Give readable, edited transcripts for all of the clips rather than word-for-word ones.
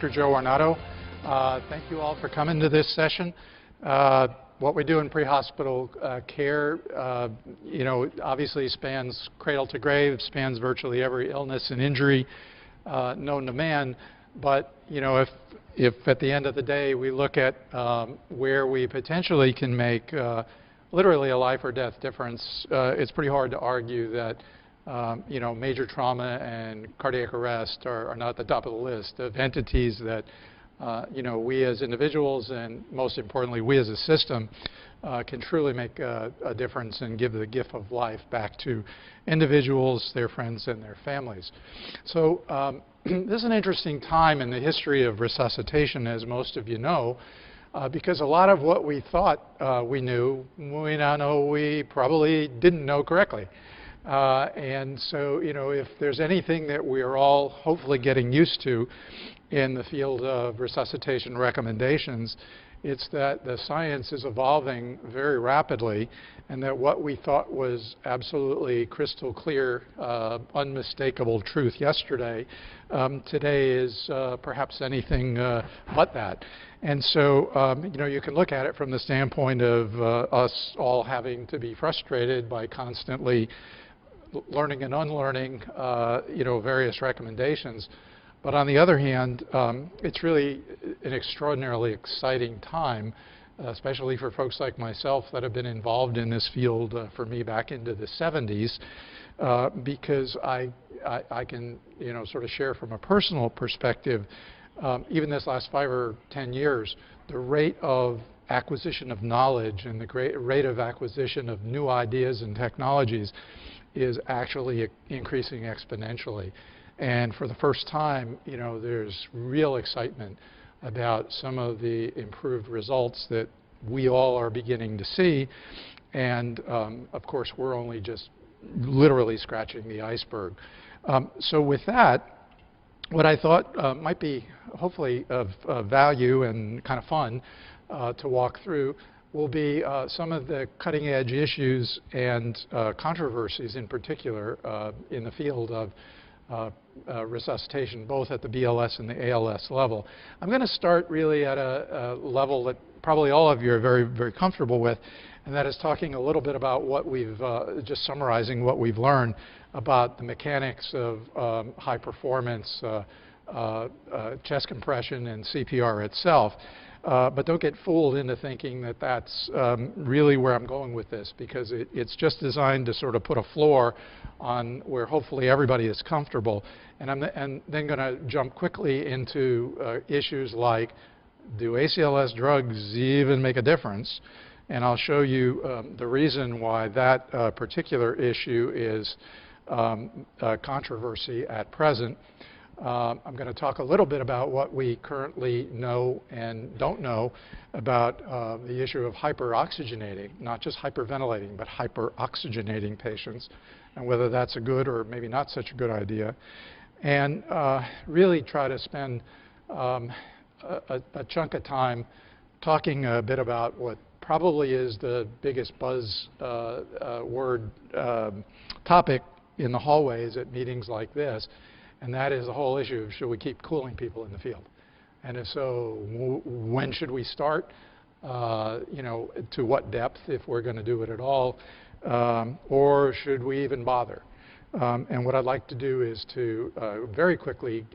Dr. Joe Arnotto. Thank you all for coming to this session. What we do in pre-hospital care, obviously spans cradle to grave, spans virtually every illness and injury known to man. But if at the end of the day we look at where we potentially can make literally a life or death difference, it's pretty hard to argue that major trauma and cardiac arrest are not at the top of the list of entities that we as individuals and most importantly we as a system can truly make a difference and give the gift of life back to individuals, their friends, and their families. So this is an interesting time in the history of resuscitation, as most of you know, because a lot of what we thought we knew, we now know we probably didn't know correctly. And so, if there's anything that we are all hopefully getting used to in the field of resuscitation recommendations, it's that the science is evolving very rapidly, and that what we thought was absolutely crystal clear, unmistakable truth yesterday, today is perhaps anything but that. And so, you can look at it from the standpoint of us all having to be frustrated by constantly learning and unlearning, various recommendations. But on the other hand, it's really an extraordinarily exciting time, especially for folks like myself that have been involved in this field for me back into the 70s, because I can, sort of share from a personal perspective, even this last 5 or 10 years, the rate of acquisition of knowledge and the great rate of acquisition of new ideas and technologies is actually increasing exponentially. And for the first time, there's real excitement about some of the improved results that we all are beginning to see. And of course, we're only just literally scratching the iceberg. So with that, what I thought might be hopefully of value and kind of fun to walk through will be some of the cutting-edge issues and controversies in particular in the field of resuscitation, both at the BLS and the ALS level. I'm going to start really at a level that probably all of you are very, very comfortable with, and that is talking a little bit about what we've, just summarizing what we've learned about the mechanics of high performance chest compression and CPR itself. But don't get fooled into thinking that that's really where I'm going with this, because it's just designed to sort of put a floor on where hopefully everybody is comfortable. And I'm then going to jump quickly into issues like, do ACLS drugs even make a difference? And I'll show you the reason why that particular issue is a controversy at present. I'm going to talk a little bit about what we currently know and don't know about the issue of hyperoxygenating, not just hyperventilating, but hyperoxygenating patients, and whether that's a good or maybe not such a good idea. And really try to spend a chunk of time talking a bit about what probably is the biggest buzz word topic in the hallways at meetings like this. And that is the whole issue of, should we keep cooling people in the field? And if so, when should we start? To what depth, if we're going to do it at all? Or should we even bother? And what I'd like to do is to very quickly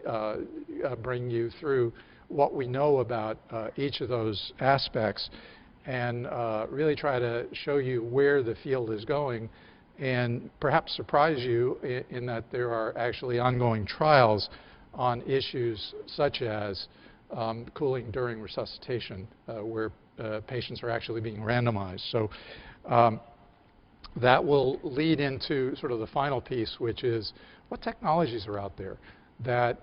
bring you through what we know about each of those aspects and really try to show you where the field is going, and perhaps surprise you in that there are actually ongoing trials on issues such as cooling during resuscitation, where patients are actually being randomized. So that will lead into sort of the final piece, which is what technologies are out there that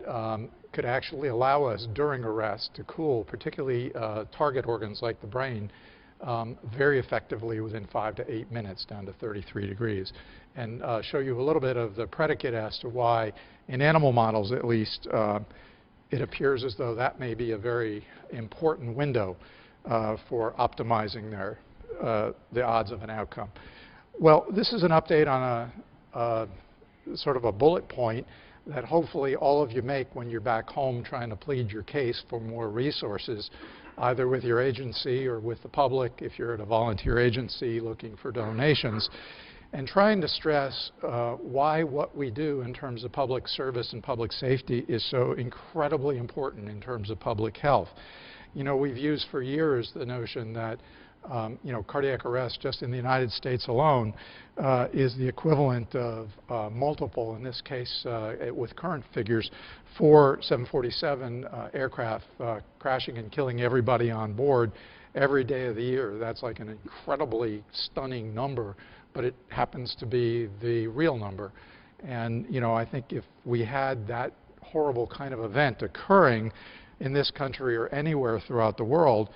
could actually allow us during arrest to cool, particularly target organs like the brain, very effectively within 5 to 8 minutes down to 33 degrees, and show you a little bit of the predicate as to why, in animal models at least, it appears as though that may be a very important window for optimizing the odds of an outcome. Well, this is an update on a sort of a bullet point that hopefully all of you make when you're back home trying to plead your case for more resources, either with your agency or with the public if you're at a volunteer agency looking for donations, and trying to stress why what we do in terms of public service and public safety is so incredibly important in terms of public health. You know, we've used for years the notion that you know, cardiac arrest just in the United States alone is the equivalent of multiple, in this case with current figures, 4 747 aircraft crashing and killing everybody on board every day of the year. That's like an incredibly stunning number, but it happens to be the real number. And you know, I think if we had that horrible kind of event occurring in this country or anywhere throughout the world,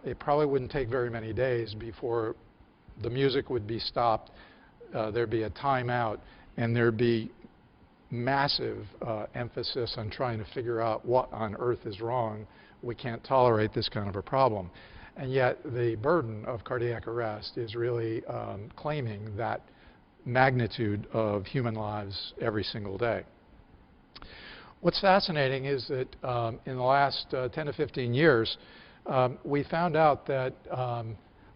it probably wouldn't take very many days before the music would be stopped, there'd be a timeout, and there'd be massive emphasis on trying to figure out what on earth is wrong. We can't tolerate this kind of a problem. And yet the burden of cardiac arrest is really claiming that magnitude of human lives every single day. What's fascinating is that in the last 10 to 15 years, we found out that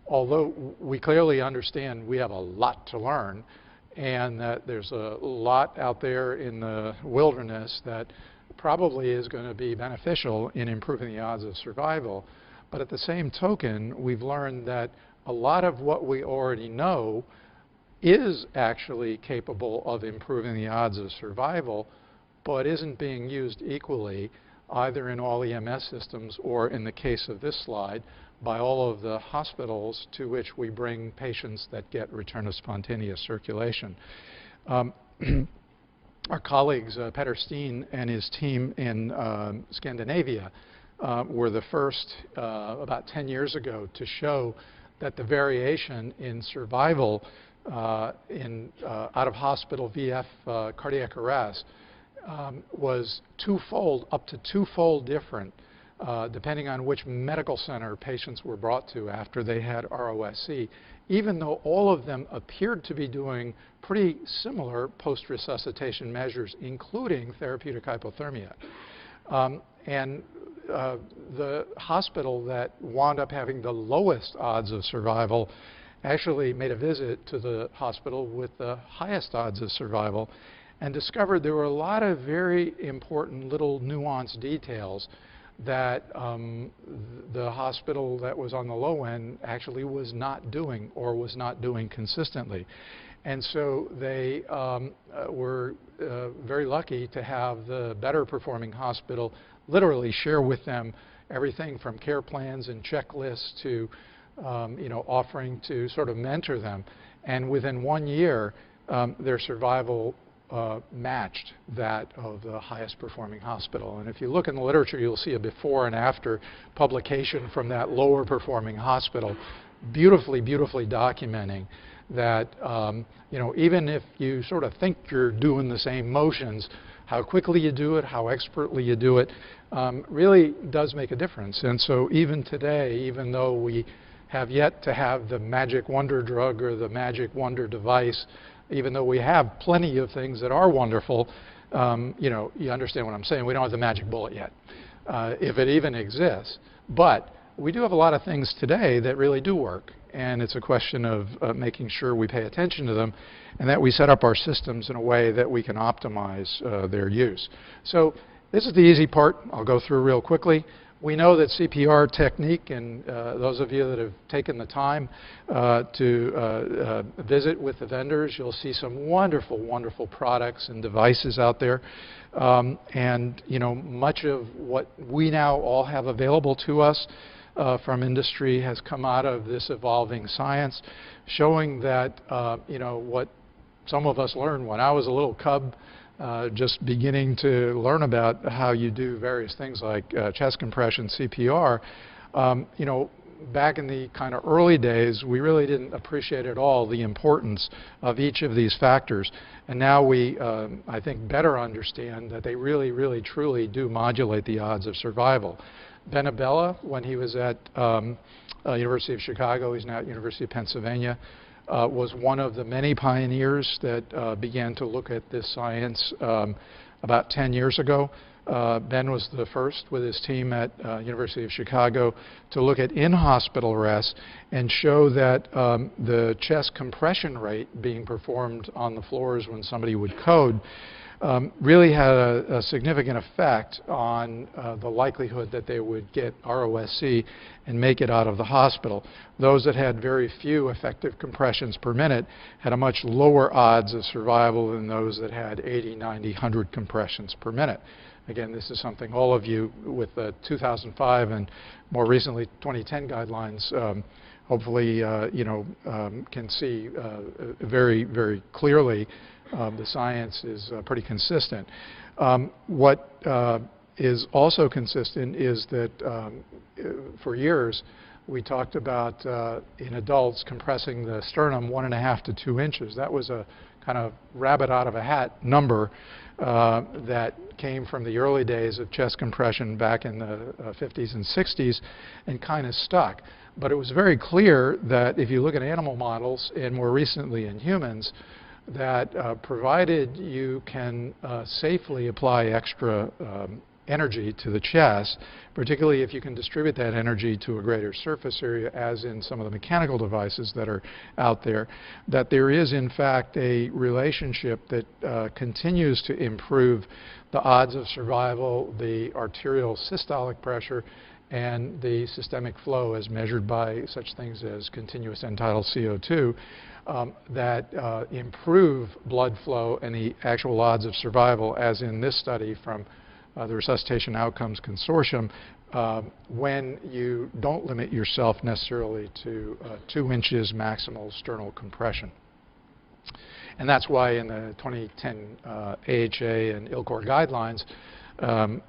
although we clearly understand we have a lot to learn and that there's a lot out there in the wilderness that probably is going to be beneficial in improving the odds of survival, but at the same token, we've learned that a lot of what we already know is actually capable of improving the odds of survival, but isn't being used equally either in all EMS systems or, in the case of this slide, by all of the hospitals to which we bring patients that get return of spontaneous circulation. Our colleagues, Peter Steen and his team in Scandinavia, were the first about 10 years ago to show that the variation in survival in out-of-hospital VF cardiac arrest was twofold, up to twofold different, depending on which medical center patients were brought to after they had ROSC, even though all of them appeared to be doing pretty similar post-resuscitation measures, including therapeutic hypothermia. The hospital that wound up having the lowest odds of survival actually made a visit to the hospital with the highest odds of survival and discovered there were a lot of very important little nuanced details that the hospital that was on the low end actually was not doing or was not doing consistently. And so they were very lucky to have the better performing hospital literally share with them everything from care plans and checklists to you know, offering to sort of mentor them. And within 1 year, their survival matched that of the highest performing hospital. And if you look in the literature, you'll see a before and after publication from that lower performing hospital, beautifully, beautifully documenting that you know, even if you sort of think you're doing the same motions, how quickly you do it, how expertly you do it, really does make a difference. And so even today, even though we have yet to have the magic wonder drug or the magic wonder device, even though we have plenty of things that are wonderful, you know, you understand what I'm saying. We don't have the magic bullet yet, if it even exists. But we do have a lot of things today that really do work. And it's a question of making sure we pay attention to them and that we set up our systems in a way that we can optimize their use. So this is the easy part. I'll go through real quickly. We know that CPR technique, and those of you that have taken the time to visit with the vendors, you'll see some wonderful, wonderful products and devices out there. And you know, much of what we now all have available to us from industry has come out of this evolving science, showing that you know, what some of us learned when I was a little cub, just beginning to learn about how you do various things like chest compression, CPR. You know, back in the kind of early days, we really didn't appreciate at all the importance of each of these factors. And now we, I think, better understand that they really, really, truly do modulate the odds of survival. Ben Abella, when he was at University of Chicago, he's now at University of Pennsylvania, was one of the many pioneers that began to look at this science about 10 years ago. Ben was the first with his team at University of Chicago to look at in-hospital arrest and show that the chest compression rate being performed on the floors when somebody would code really had a significant effect on the likelihood that they would get ROSC and make it out of the hospital. Those that had very few effective compressions per minute had a much lower odds of survival than those that had 80, 90, 100 compressions per minute. Again, this is something all of you with the 2005 and more recently 2010 guidelines hopefully can see very, very clearly. The science is pretty consistent. What is also consistent is that for years we talked about in adults compressing the sternum 1.5 to 2 inches. That was a kind of rabbit out of a hat number that came from the early days of chest compression back in the 50s and 60s and kind of stuck. But it was very clear that if you look at animal models and more recently in humans, that provided you can safely apply extra energy to the chest, particularly if you can distribute that energy to a greater surface area, as in some of the mechanical devices that are out there, that there is in fact a relationship that continues to improve the odds of survival, the arterial systolic pressure, and the systemic flow as measured by such things as continuous end-tidal CO2 that improve blood flow and the actual odds of survival, as in this study from the Resuscitation Outcomes Consortium, when you don't limit yourself necessarily to 2 inches maximal sternal compression. And that's why in the 2010 AHA and ILCOR guidelines,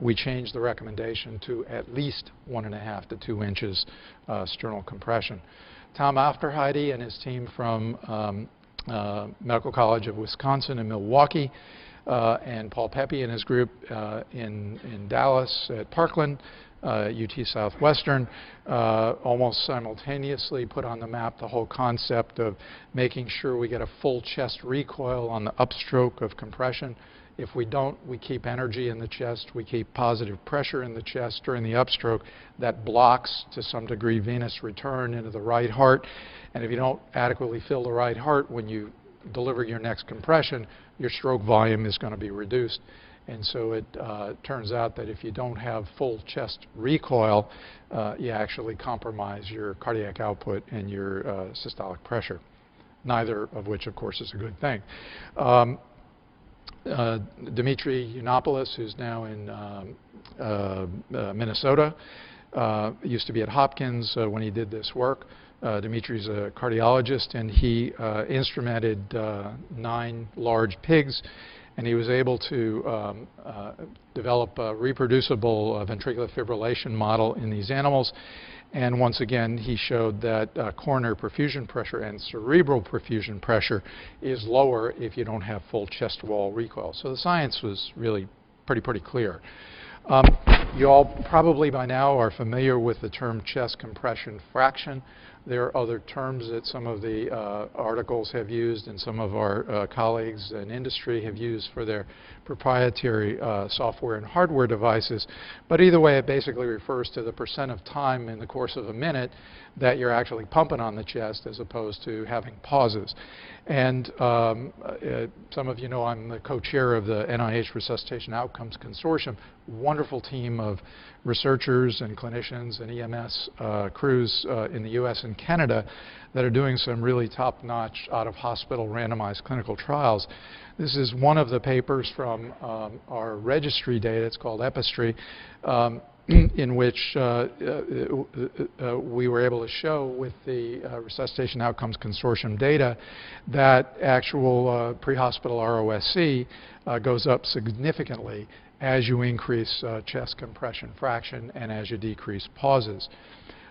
we changed the recommendation to at least 1.5 to 2 inches sternal compression. Tom Afterheide and his team from Medical College of Wisconsin in Milwaukee, and Paul Pepe and his group in Dallas at Parkland, UT Southwestern, almost simultaneously put on the map the whole concept of making sure we get a full chest recoil on the upstroke of compression. If we don't, we keep energy in the chest, we keep positive pressure in the chest during the upstroke. That blocks, to some degree, venous return into the right heart. And if you don't adequately fill the right heart when you deliver your next compression, your stroke volume is going to be reduced. And so it turns out that if you don't have full chest recoil, you actually compromise your cardiac output and your systolic pressure, neither of which, of course, is a good thing. Dimitri Yiannopoulos, who's now in Minnesota, used to be at Hopkins when he did this work. Dimitri's a cardiologist, and he instrumented 9 large pigs, and he was able to develop a reproducible ventricular fibrillation model in these animals. And once again, he showed that coronary perfusion pressure and cerebral perfusion pressure is lower if you don't have full chest wall recoil. So the science was really pretty clear. You all probably by now are familiar with the term chest compression fraction. There are other terms that some of the articles have used and some of our colleagues in industry have used for their proprietary software and hardware devices. But either way, it basically refers to the percent of time in the course of a minute that you're actually pumping on the chest as opposed to having pauses. And some of you know I'm the co-chair of the NIH Resuscitation Outcomes Consortium, wonderful team of researchers and clinicians and EMS crews in the US and Canada that are doing some really top-notch out-of-hospital randomized clinical trials. This is one of the papers from our registry data. It's called Epistry, in which we were able to show with the Resuscitation Outcomes Consortium data that actual pre-hospital ROSC goes up significantly as you increase chest compression fraction and as you decrease pauses.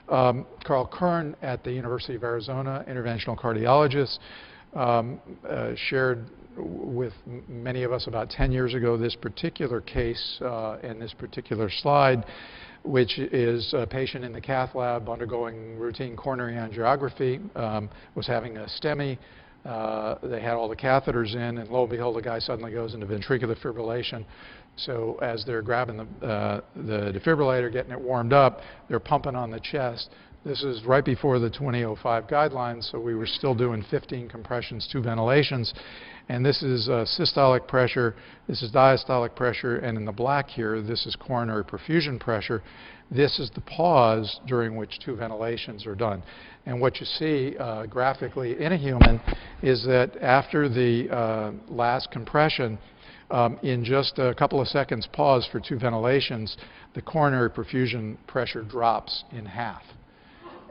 Carl Kern at the University of Arizona, interventional cardiologist, shared with many of us about 10 years ago this particular case and this particular slide which is a patient in the cath lab undergoing routine coronary angiography, was having a STEMI. They had all the catheters in, and lo and behold, the guy suddenly goes into ventricular fibrillation. So as they're grabbing the defibrillator, getting it warmed up, they're pumping on the chest. This is right before the 2005 guidelines, so we were still doing 15 compressions, 2 ventilations. And this is systolic pressure, this is diastolic pressure, and in the black here, this is coronary perfusion pressure. This is the pause during which 2 ventilations are done. And what you see graphically in a human is that after the last compression, in just a couple of seconds pause for 2 ventilations, the coronary perfusion pressure drops in half.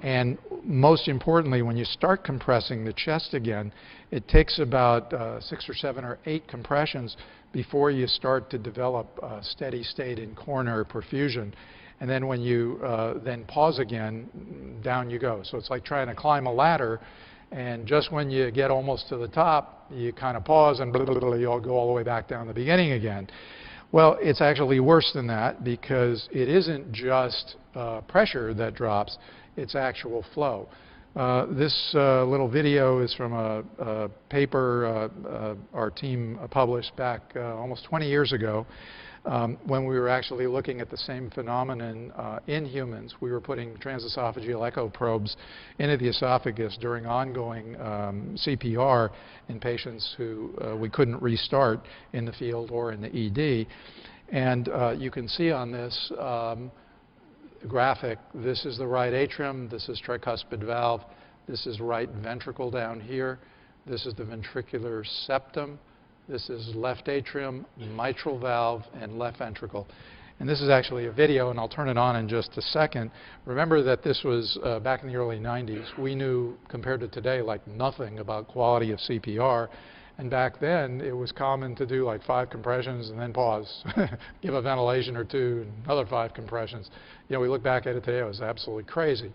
And most importantly, when you start compressing the chest again, it takes about 6 or 7 or 8 compressions before you start to develop a steady state in coronary perfusion. And then when you then pause again, down you go. So it's like trying to climb a ladder, and just when you get almost to the top, you kind of pause and you'll go all the way back down to the beginning again. Well, it's actually worse than that, because it isn't just pressure that drops, it's actual flow. This little video is from a paper our team published back almost 20 years ago, when we were actually looking at the same phenomenon in humans. We were putting transesophageal echo probes into the esophagus during ongoing CPR in patients who we couldn't restart in the field or in the ED. And you can see on this graphic, this is the right atrium, this is tricuspid valve, this is right ventricle down here, this is the ventricular septum, this is left atrium, mitral valve, and left ventricle. And this is actually a video, and I'll turn it on in just a second. Remember that this was back in the early 90s. We knew, compared to today, like nothing about quality of CPR. And back then, it was common to do like 5 compressions and then pause, give a ventilation or 2, another 5 compressions. You know, we look back at it today, it was absolutely crazy.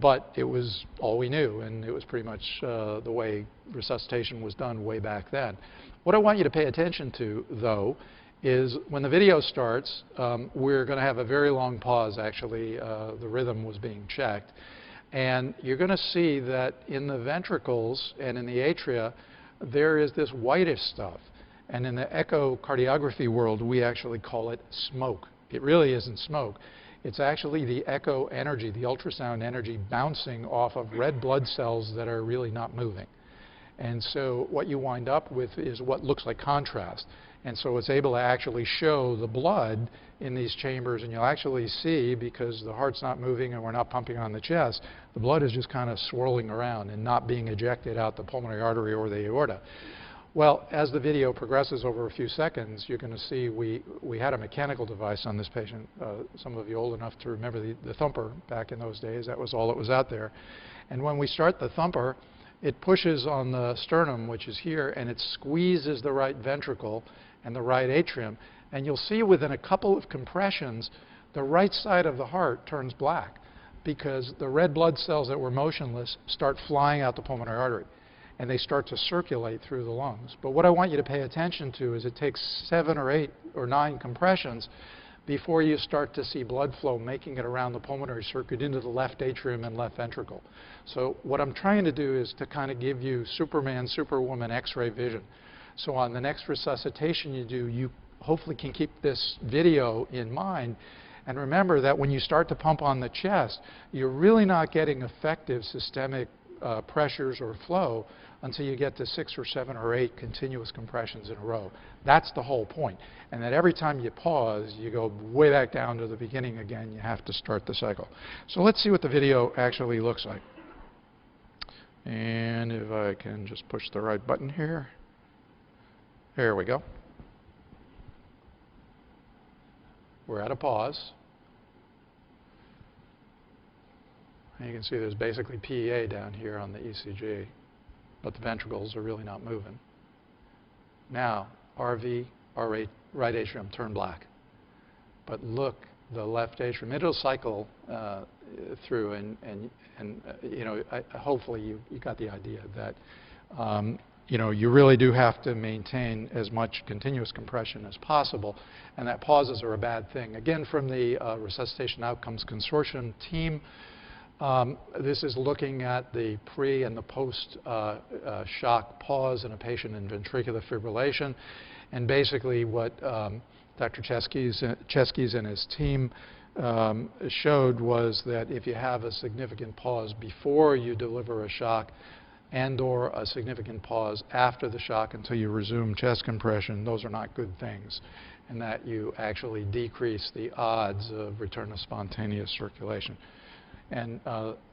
But it was all we knew, and it was pretty much the way resuscitation was done way back then. What I want you to pay attention to, though, is when the video starts, we're going to have a very long pause, actually. The rhythm was being checked. And you're going to see that in the ventricles and in the atria, there is this whitish stuff. And in the echocardiography world, we actually call it smoke. It really isn't smoke. It's actually the echo energy, the ultrasound energy bouncing off of red blood cells that are really not moving. And so what you wind up with is what looks like contrast. And so it's able to actually show the blood in these chambers, and you'll actually see, because the heart's not moving and we're not pumping on the chest, the blood is just kind of swirling around and not being ejected out the pulmonary artery or the aorta. Well, as the video progresses over a few seconds, you're going to see we had a mechanical device on this patient. Some of you old enough to remember the thumper back in those days. That was all that was out there. And when we start the thumper, it pushes on the sternum, which is here, and it squeezes the right ventricle and the right atrium. And you'll see within a couple of compressions, the right side of the heart turns black, because the red blood cells that were motionless start flying out the pulmonary artery, and they start to circulate through the lungs. But what I want you to pay attention to is it takes 7 or 8 or 9 compressions before you start to see blood flow making it around the pulmonary circuit into the left atrium and left ventricle. So what I'm trying to do is to kind of give you Superman, Superwoman X-ray vision. So on the next resuscitation you do, you hopefully can keep this video in mind. And remember that when you start to pump on the chest, you're really not getting effective systemic pressures or flow until you get to 6 or 7 or 8 continuous compressions in a row. That's the whole point. And that every time you pause, you go way back down to the beginning again. You have to start the cycle. So let's see what the video actually looks like. And if I can just push the right button here. There we go. We're at a pause. And you can see there's basically PEA down here on the ECG, but the ventricles are really not moving. Now, RV, right atrium turn black. But look, the left atrium, it'll cycle through, and you know, hopefully you got the idea that you know, you really do have to maintain as much continuous compression as possible, and that pauses are a bad thing. Again, from the Resuscitation Outcomes Consortium team, this is looking at the pre and the post shock pause in a patient in ventricular fibrillation, and basically what Dr. Cheskes and his team showed was that if you have a significant pause before you deliver a shock, and/or a significant pause after the shock until you resume chest compression, those are not good things, and that you actually decrease the odds of return of spontaneous circulation. And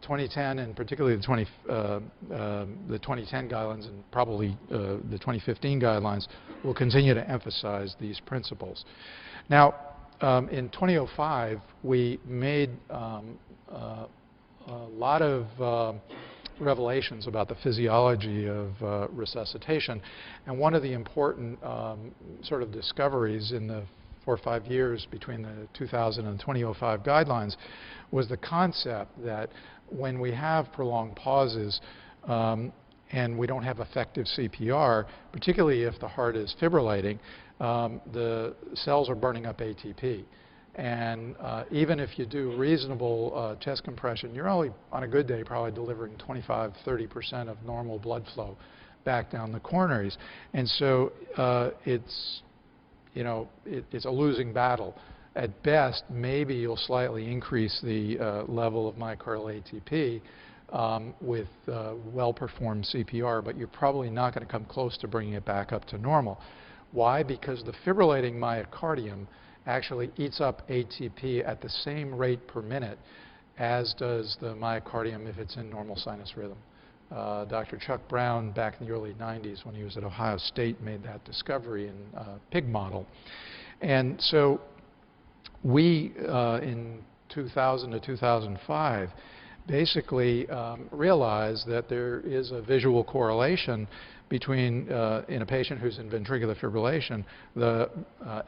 2010, and particularly the 2010 guidelines and probably the 2015 guidelines, will continue to emphasize these principles. Now, in 2005, we made a lot of revelations about the physiology of resuscitation, and one of the important sort of discoveries in the 4 or 5 years between the 2000 and 2005 guidelines was the concept that when we have prolonged pauses and we don't have effective CPR, particularly if the heart is fibrillating, the cells are burning up ATP. And even if you do reasonable chest compression, you're only, on a good day, probably delivering 25–30% of normal blood flow back down the coronaries. And so it's a losing battle. At best, maybe you'll slightly increase the level of myocardial ATP with well-performed CPR, but you're probably not going to come close to bringing it back up to normal. Why? Because the fibrillating myocardium actually eats up ATP at the same rate per minute as does the myocardium if it's in normal sinus rhythm. Dr. Chuck Brown, back in the early 90s when he was at Ohio State, made that discovery in a pig model. And so we, in 2000 to 2005, basically realized that there is a visual correlation between, in a patient who's in ventricular fibrillation, the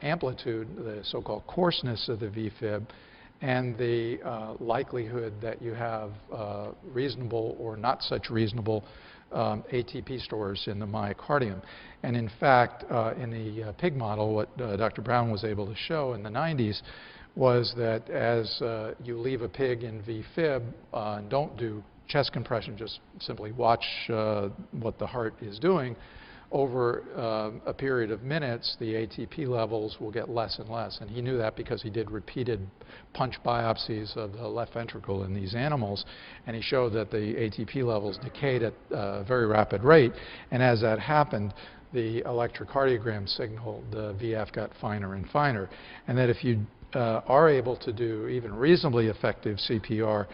amplitude, the so-called coarseness of the VFib, and the likelihood that you have reasonable or not such reasonable ATP stores in the myocardium. And in fact, in the pig model, what Dr. Brown was able to show in the 90s was that as you leave a pig in VFib and don't do chest compression, just simply watch what the heart is doing, over a period of minutes, the ATP levels will get less and less. And he knew that because he did repeated punch biopsies of the left ventricle in these animals, and he showed that the ATP levels decayed at a very rapid rate. And as that happened, the electrocardiogram signal, the VF, got finer and finer. And that if you are able to do even reasonably effective CPR,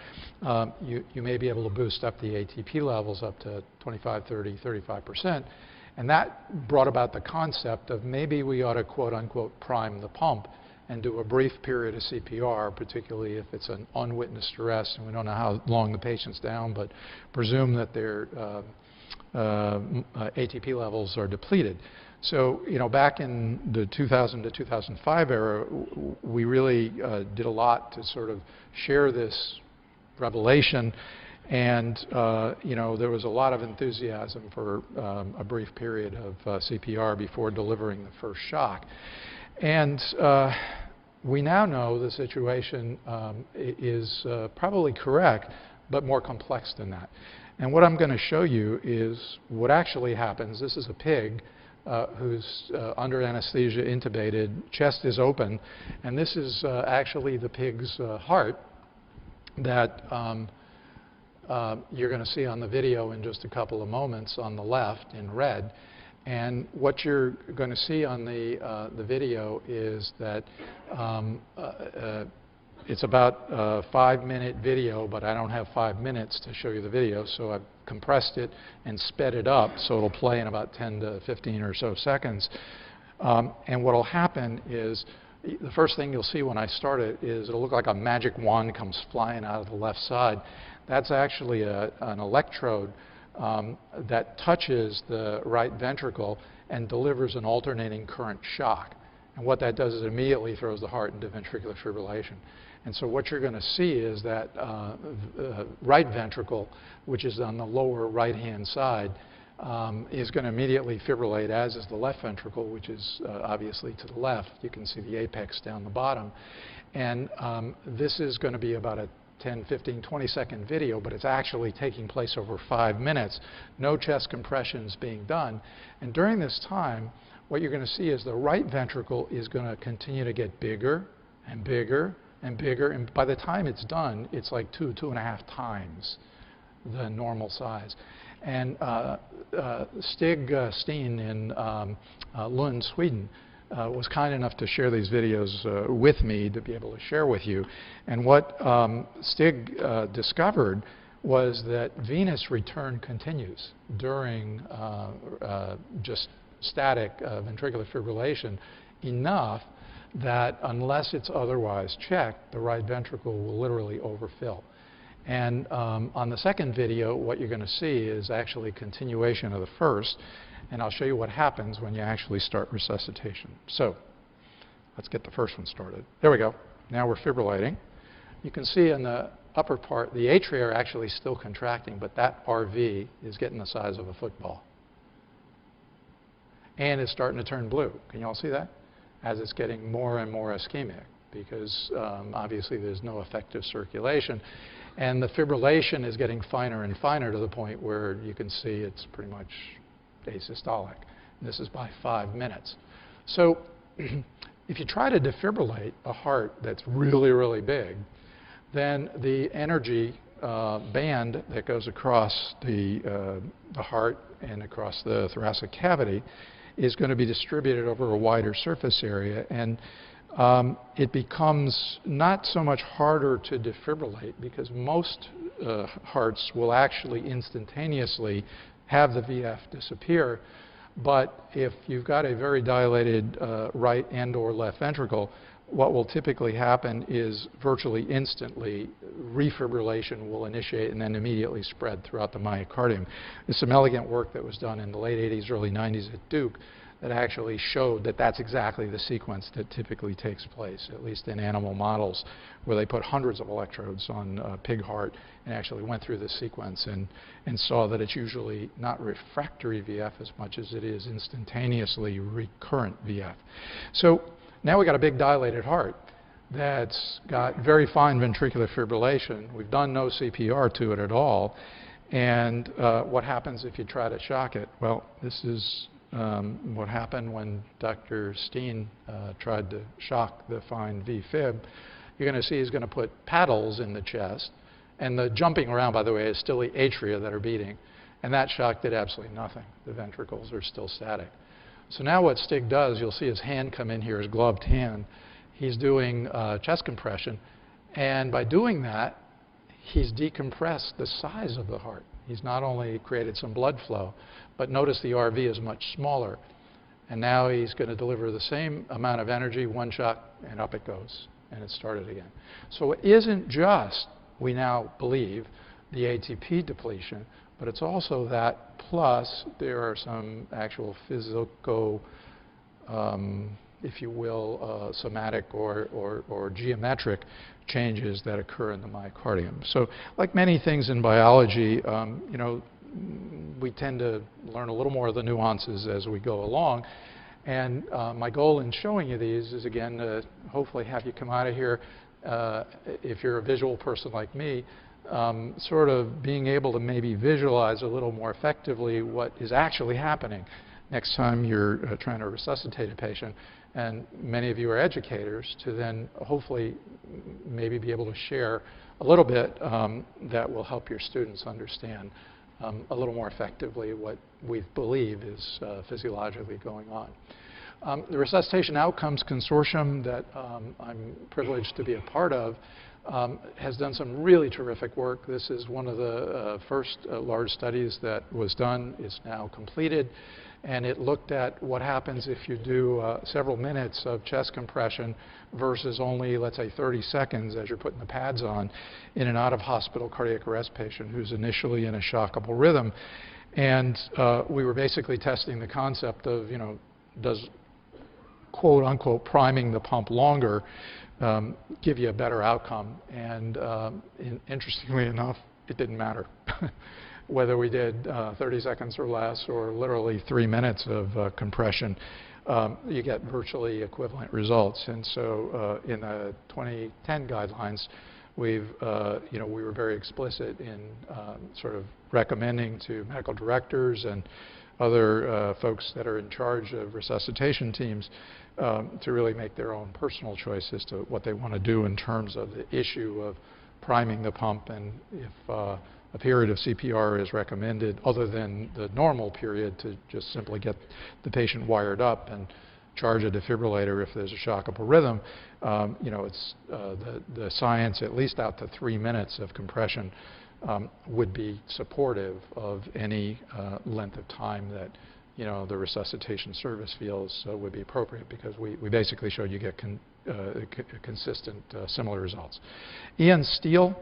you may be able to boost up the ATP levels up to 25, 30, 35%. And that brought about the concept of maybe we ought to, quote unquote, prime the pump and do a brief period of CPR, particularly if it's an unwitnessed arrest and we don't know how long the patient's down, but presume that their ATP levels are depleted. So, back in the 2000 to 2005 era, we really did a lot to sort of share this revelation. And, there was a lot of enthusiasm for a brief period of CPR before delivering the first shock. And we now know the situation is probably correct, but more complex than that. And what I'm going to show you is what actually happens. This is a pig who's under anesthesia, intubated, chest is open, and this is actually the pig's heart that you're going to see on the video in just a couple of moments on the left in red. And what you're going to see on the video is that it's about a 5-minute video, but I don't have 5 minutes to show you the video, so I've compressed it and sped it up so it'll play in about 10 to 15 or so seconds. And what will happen is the first thing you'll see when I start it is it'll look like a magic wand comes flying out of the left side. That's actually an electrode that touches the right ventricle and delivers an alternating current shock. And what that does is it immediately throws the heart into ventricular fibrillation. And so what you're going to see is that right ventricle, which is on the lower right-hand side, is going to immediately fibrillate, as is the left ventricle, which is obviously to the left. You can see the apex down the bottom. And this is going to be about a 10, 15, 20-second video, but it's actually taking place over 5 minutes. No chest compressions being done. And during this time, what you're going to see is the right ventricle is going to continue to get bigger and bigger and bigger. And by the time it's done, it's like 2.5 times the normal size. And Stig Steen in Lund, Sweden, was kind enough to share these videos with me to be able to share with you. And what Stig discovered was that venous return continues during just static ventricular fibrillation enough that unless it's otherwise checked, the right ventricle will literally overfill. And on the second video, what you're going to see is actually continuation of the first. And I'll show you what happens when you actually start resuscitation. So let's get the first one started. There we go. Now we're fibrillating. You can see in the upper part, the atria are actually still contracting, but that RV is getting the size of a football. And it's starting to turn blue. Can you all see that? As it's getting more and more ischemic, because obviously there's no effective circulation. And the fibrillation is getting finer and finer to the point where you can see it's pretty much asystolic. And this is by 5 minutes. So if you try to defibrillate a heart that's really, really big, then the energy band that goes across the heart and across the thoracic cavity is going to be distributed over a wider surface area. And it becomes not so much harder to defibrillate, because most hearts will actually instantaneously have the VF disappear. But if you've got a very dilated right and or left ventricle, what will typically happen is virtually instantly refibrillation will initiate and then immediately spread throughout the myocardium. There's some elegant work that was done in the late 80s, early 90s at Duke that actually showed that that's exactly the sequence that typically takes place, at least in animal models, where they put hundreds of electrodes on a pig heart and actually went through this sequence and saw that it's usually not refractory VF as much as it is instantaneously recurrent VF. So now we've got a big dilated heart that's got very fine ventricular fibrillation. We've done no CPR to it at all. And what happens if you try to shock it? Well, this is what happened when Dr. Steen tried to shock the fine V-fib. You're going to see he's going to put paddles in the chest. And the jumping around, by the way, is still the atria that are beating. And that shock did absolutely nothing. The ventricles are still static. So now what Stig does, you'll see his hand come in here, his gloved hand. He's doing chest compression. And by doing that, he's decompressed the size of the heart. He's not only created some blood flow, but notice the RV is much smaller. And now he's going to deliver the same amount of energy, one shot, and up it goes. And it started again. So it isn't just, we now believe, the ATP depletion, but it's also that, plus there are some actual physical, if you will, somatic or geometric changes that occur in the myocardium. So like many things in biology, you know, we tend to learn a little more of the nuances as we go along. And my goal in showing you these is, again, to hopefully have you come out of here, if you're a visual person like me, sort of being able to maybe visualize a little more effectively what is actually happening next time you're trying to resuscitate a patient. And many of you are educators, to then hopefully maybe be able to share a little bit that will help your students understand a little more effectively what we believe is physiologically going on. The Resuscitation Outcomes Consortium that I'm privileged to be a part of has done some really terrific work. This is one of the first large studies that was done. It's now completed. And it looked at what happens if you do several minutes of chest compression versus only, let's say, 30 seconds as you're putting the pads on in an out-of-hospital cardiac arrest patient who's initially in a shockable rhythm. And we were basically testing the concept of, you know, does quote-unquote priming the pump longer give you a better outcome? And interestingly enough, it didn't matter. whether we did 30 seconds or less or literally 3 minutes of compression, you get virtually equivalent results. And so in the 2010 guidelines, we were very explicit in sort of recommending to medical directors and other folks that are in charge of resuscitation teams to really make their own personal choice as to what they want to do in terms of the issue of priming the pump, and if a period of CPR is recommended other than the normal period to just simply get the patient wired up and charge a defibrillator if there's a shockable rhythm. It's the science, at least out to 3 minutes of compression, would be supportive of any length of time that the resuscitation service feels would be appropriate, because we basically showed you get consistent similar results. Ian Steele,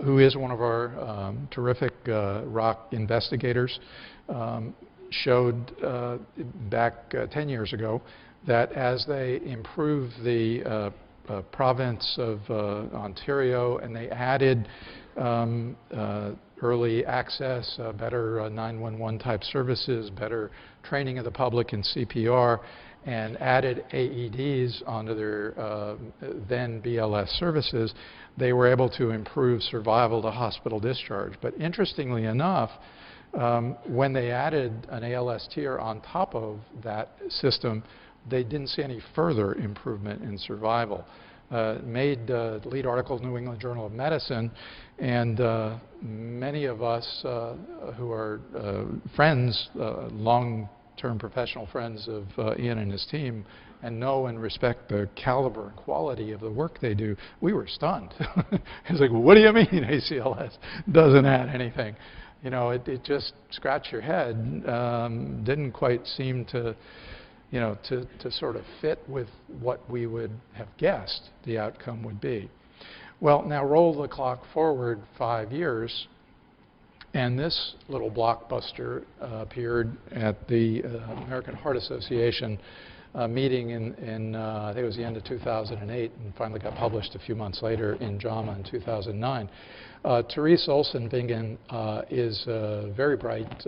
who is one of our terrific rock investigators, showed back 10 years ago that as they improved the province of Ontario and they added early access, better 911 type services, better training of the public in CPR, and added AEDs onto their then BLS services, they were able to improve survival to hospital discharge. But interestingly enough, when they added an ALS tier on top of that system, they didn't see any further improvement in survival. Made the lead article in the New England Journal of Medicine, and many of us who are friends, long-term professional friends of Ian and his team, and know and respect the caliber and quality of the work they do, we were stunned. It's like, what do you mean ACLS doesn't add anything? It just scratched your head. Didn't quite seem to to sort of fit with what we would have guessed the outcome would be. Well, now roll the clock forward 5 years, and this little blockbuster appeared at the American Heart Association meeting in I think it was the end of 2008, and finally got published a few months later in JAMA in 2009. Therese Olsen-Bingen is a very bright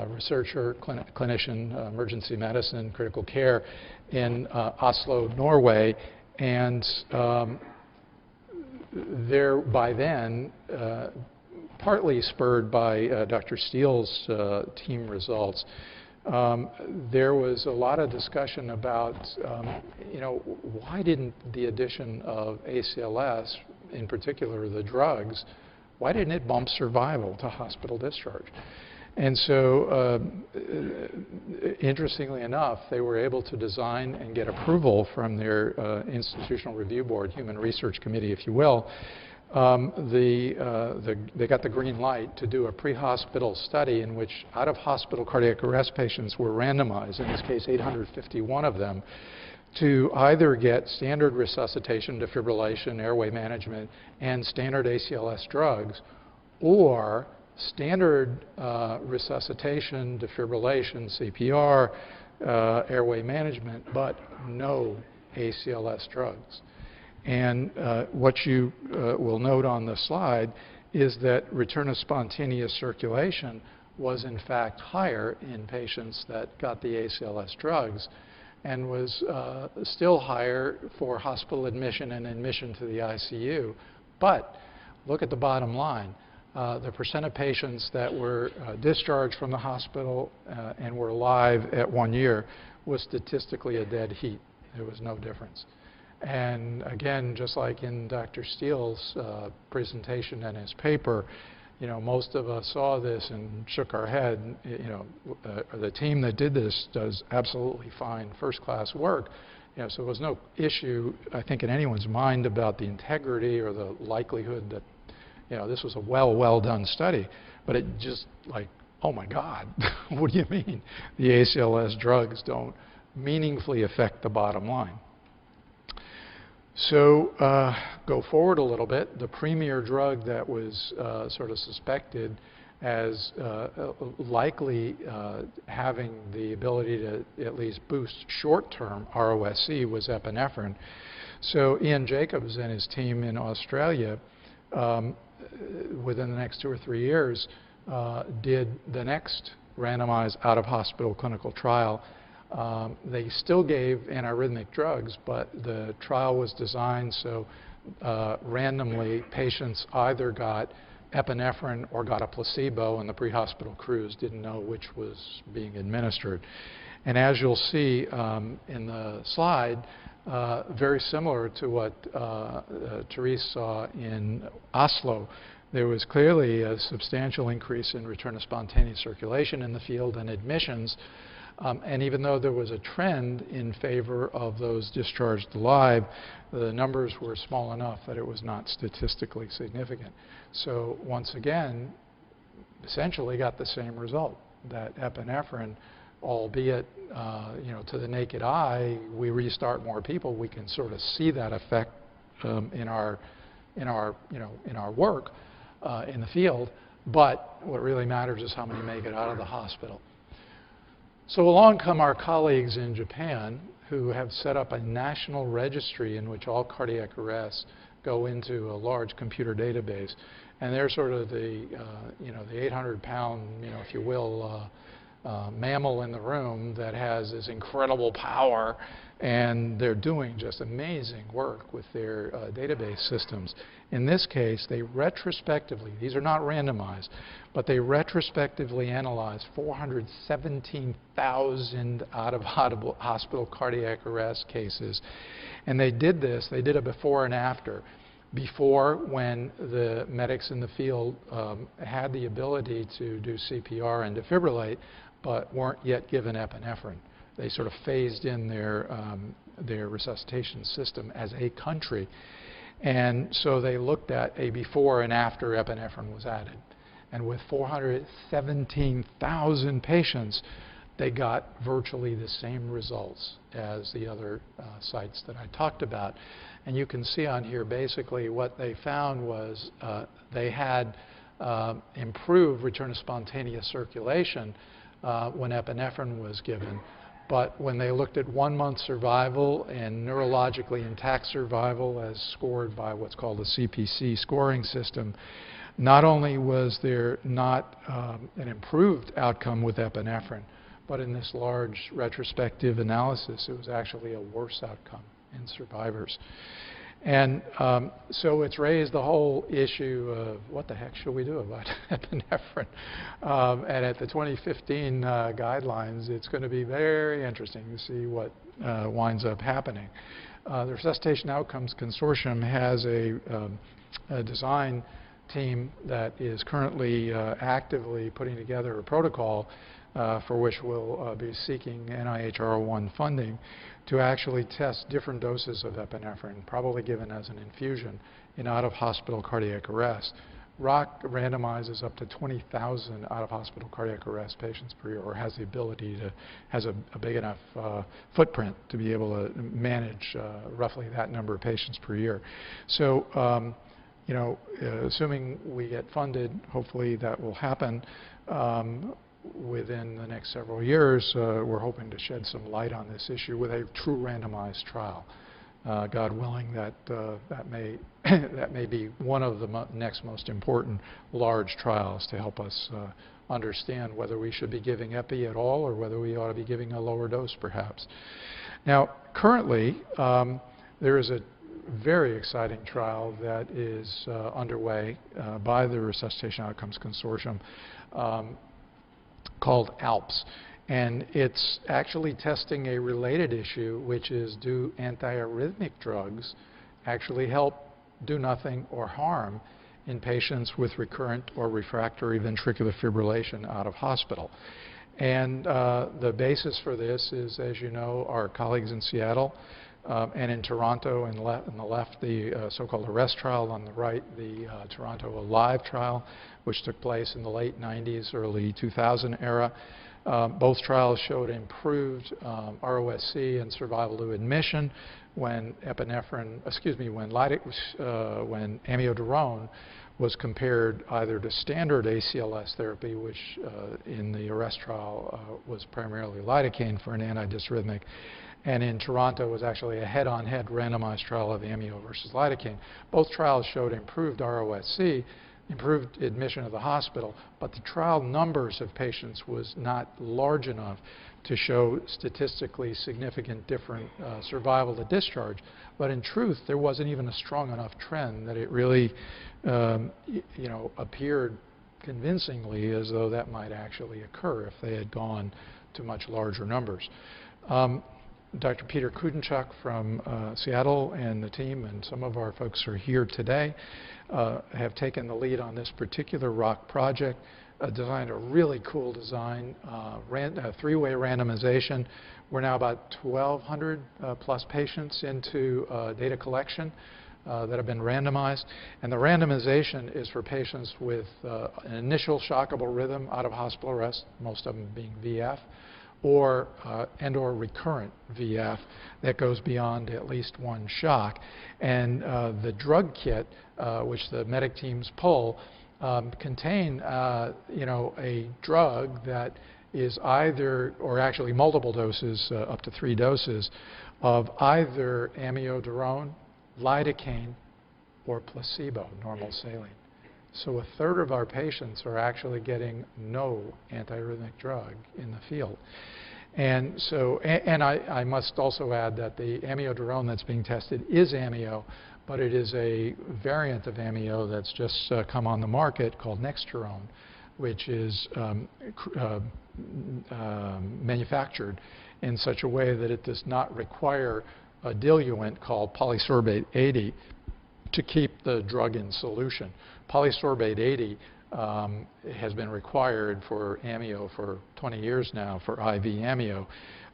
researcher, clinician, emergency medicine, critical care in Oslo, Norway, and there by then, partly spurred by Dr. Steele's team results, there was a lot of discussion about, why didn't the addition of ACLS, in particular the drugs, why didn't it bump survival to hospital discharge? And so, interestingly enough, they were able to design and get approval from their institutional review board, human research committee, if you will. They got the green light to do a pre-hospital study in which out-of-hospital cardiac arrest patients were randomized, in this case 851 of them, to either get standard resuscitation, defibrillation, airway management, and standard ACLS drugs, or standard resuscitation, defibrillation, CPR, airway management, but no ACLS drugs. And what you will note on the slide is that return of spontaneous circulation was in fact higher in patients that got the ACLS drugs, and was still higher for hospital admission and admission to the ICU. But look at the bottom line. The percent of patients that were discharged from the hospital and were alive at 1 year was statistically a dead heat. There was no difference. And again, just like in Dr. Steele's presentation and his paper, most of us saw this and shook our head. The team that did this does absolutely fine, first-class work. So there was no issue, I think, in anyone's mind about the integrity or the likelihood that this was a well done study, but it just like, oh my God, what do you mean? The ACLS drugs don't meaningfully affect the bottom line. So go forward a little bit. The premier drug that was sort of suspected as likely having the ability to at least boost short-term ROSC was epinephrine. So Ian Jacobs and his team in Australia within the next 2 or 3 years, did the next randomized out-of-hospital clinical trial. They still gave antiarrhythmic drugs, but the trial was designed so randomly patients either got epinephrine or got a placebo, and the pre-hospital crews didn't know which was being administered. And as you'll see in the slide, very similar to what Therese saw in Oslo, there was clearly a substantial increase in return of spontaneous circulation in the field and admissions. And even though there was a trend in favor of those discharged alive, the numbers were small enough that it was not statistically significant. So once again, essentially got the same result, that epinephrine, albeit to the naked eye, we restart more people, we can sort of see that effect in our work in the field. But what really matters is how many make it out of the hospital. So along come our colleagues in Japan who have set up a national registry in which all cardiac arrests go into a large computer database. And they're sort of the 800-pound, if you will, mammal in the room that has this incredible power, and they're doing just amazing work with their database systems. In this case, they retrospectively, these are not randomized, but they retrospectively analyzed 417,000 out-of-hospital cardiac arrest cases. And they did this, they did a before and after. Before, when the medics in the field had the ability to do CPR and defibrillate, but weren't yet given epinephrine. They sort of phased in their resuscitation system as a country. And so they looked at a before and after epinephrine was added. And with 417,000 patients, they got virtually the same results as the other sites that I talked about. And you can see on here basically what they found was they had improved return of spontaneous circulation when epinephrine was given. But when they looked at 1-month survival and neurologically intact survival as scored by what's called the CPC scoring system, not only was there not an improved outcome with epinephrine, but in this large retrospective analysis, it was actually a worse outcome in survivors. And so it's raised the whole issue of what the heck should we do about epinephrine? And at the 2015 guidelines, it's going to be very interesting to see what winds up happening. The Resuscitation Outcomes Consortium has a design team that is currently actively putting together a protocol for which we'll be seeking NIH R01 funding to actually test different doses of epinephrine, probably given as an infusion, in out-of-hospital cardiac arrest. ROC randomizes up to 20,000 out-of-hospital cardiac arrest patients per year, or has the ability to, has a big enough footprint to be able to manage roughly that number of patients per year. So, assuming we get funded, hopefully that will happen. Within the next several years, we're hoping to shed some light on this issue with a true randomized trial. God willing, that may be one of the next most important large trials to help us understand whether we should be giving epi at all or whether we ought to be giving a lower dose perhaps. Now, currently, there is a very exciting trial that is underway by the Resuscitation Outcomes Consortium called ALPS. And it's actually testing a related issue, which is, do antiarrhythmic drugs actually help do nothing or harm in patients with recurrent or refractory ventricular fibrillation out of hospital? And the basis for this is, as you know, our colleagues in Seattle and in Toronto, and on the left, the so-called ARREST trial, on the right, the Toronto ALIVE trial, which took place in the late 90s, early 2000 era. Both trials showed improved ROSC and survival to admission when epinephrine, when amiodarone was compared either to standard ACLS therapy, which in the ARREST trial was primarily lidocaine for an antidysrhythmic, and in Toronto was actually a head-on-head randomized trial of amio versus lidocaine. Both trials showed improved ROSC, improved admission of the hospital, but the trial numbers of patients was not large enough to show statistically significant different survival to discharge. But in truth, there wasn't even a strong enough trend that it really appeared convincingly as though that might actually occur if they had gone to much larger numbers. Dr. Peter Kudenchuk from Seattle and the team and some of our folks are here today, have taken the lead on this particular ROC project, designed a really cool design, three-way randomization. We're now about 1,200 plus patients into data collection that have been randomized. And the randomization is for patients with an initial shockable rhythm out of hospital arrest, most of them being VF, or recurrent VF that goes beyond at least one shock. And the drug kit, which the medic teams pull, contain a drug that is either, or actually multiple doses, up to 3 doses, of either amiodarone, lidocaine, or placebo, normal saline. So 1/3 of our patients are actually getting no antiarrhythmic drug in the field. And so, and I must also add that the amiodarone that's being tested is amio, but it is a variant of amio that's just come on the market called Nexterone, which is manufactured in such a way that it does not require a diluent called polysorbate 80 to keep the drug in solution. Polysorbate 80 has been required for amio for 20 years now, for IV amio,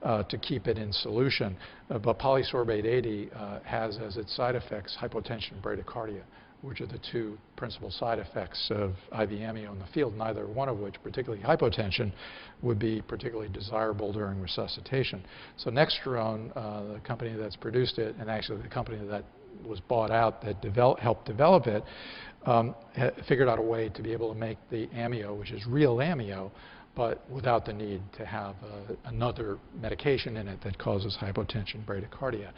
to keep it in solution. But polysorbate 80 has as its side effects hypotension and bradycardia, which are the 2 principal side effects of IV amio in the field, neither one of which, particularly hypotension, would be particularly desirable during resuscitation. So Nexterone, the company that's produced it, and actually the company that was bought out that helped develop it, figured out a way to be able to make the amio, which is real amio, but without the need to have another medication in it that causes hypotension, bradycardia.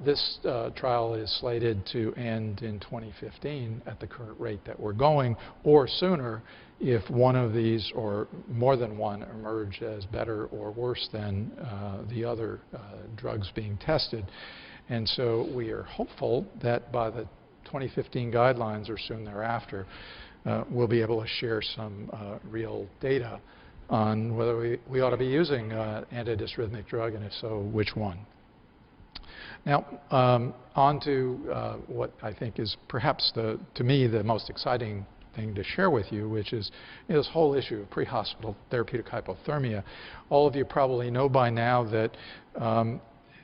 This trial is slated to end in 2015 at the current rate that we're going, or sooner if one of these or more than one emerge as better or worse than the other drugs being tested. And so we are hopeful that by the 2015 guidelines or soon thereafter, we'll be able to share some real data on whether we ought to be using antidysrhythmic drug, and if so, which one. Now, on to what I think is perhaps, to me, the most exciting thing to share with you, which is this whole issue of pre-hospital therapeutic hypothermia. All of you probably know by now that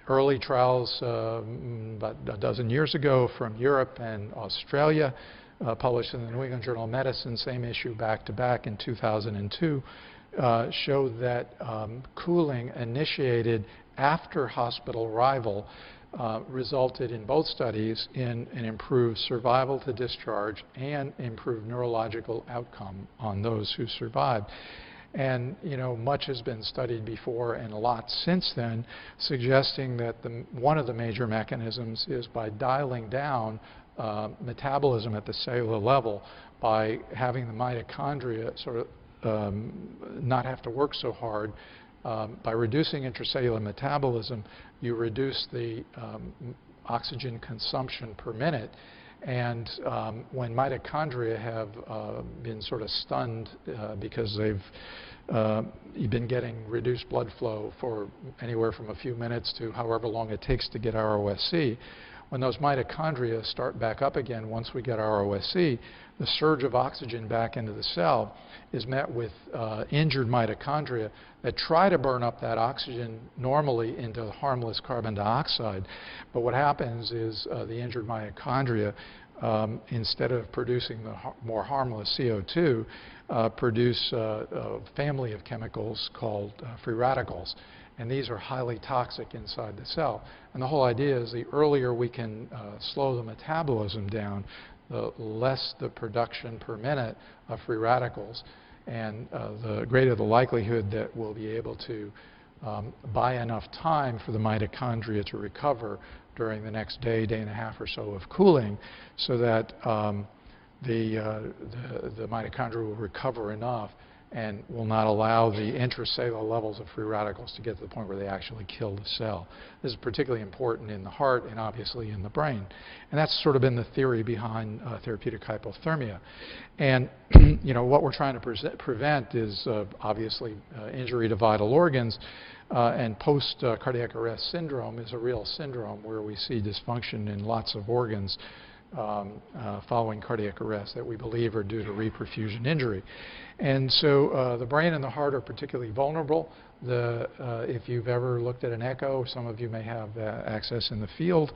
early trials about a dozen years ago from Europe and Australia, published in the New England Journal of Medicine, same issue back-to-back in 2002, showed that cooling initiated after hospital arrival resulted in both studies in an improved survival to discharge and improved neurological outcome on those who survived. And much has been studied before and a lot since then, suggesting that one of the major mechanisms is by dialing down metabolism at the cellular level, by having the mitochondria sort of not have to work so hard. By reducing intracellular metabolism, you reduce the oxygen consumption per minute. And when mitochondria have been sort of stunned because they've been getting reduced blood flow for anywhere from a few minutes to however long it takes to get ROSC, when those mitochondria start back up again once we get ROSC, the surge of oxygen back into the cell is met with injured mitochondria that try to burn up that oxygen normally into harmless carbon dioxide. But what happens is the injured mitochondria, instead of producing the more harmless CO2, produce a family of chemicals called free radicals. And these are highly toxic inside the cell. And the whole idea is the earlier we can slow the metabolism down, the less the production per minute of free radicals, and the greater the likelihood that we'll be able to buy enough time for the mitochondria to recover during the next day, day and a half or so of cooling, so that the mitochondria will recover enough and will not allow the intracellular levels of free radicals to get to the point where they actually kill the cell. This is particularly important in the heart and obviously in the brain. And that's sort of been the theory behind therapeutic hypothermia. And you know, what we're trying to prevent is obviously injury to vital organs, and post-cardiac arrest syndrome is a real syndrome where we see dysfunction in lots of organs following cardiac arrest that we believe are due to reperfusion injury. And so the brain and the heart are particularly vulnerable. If you've ever looked at an echo, some of you may have access in the field,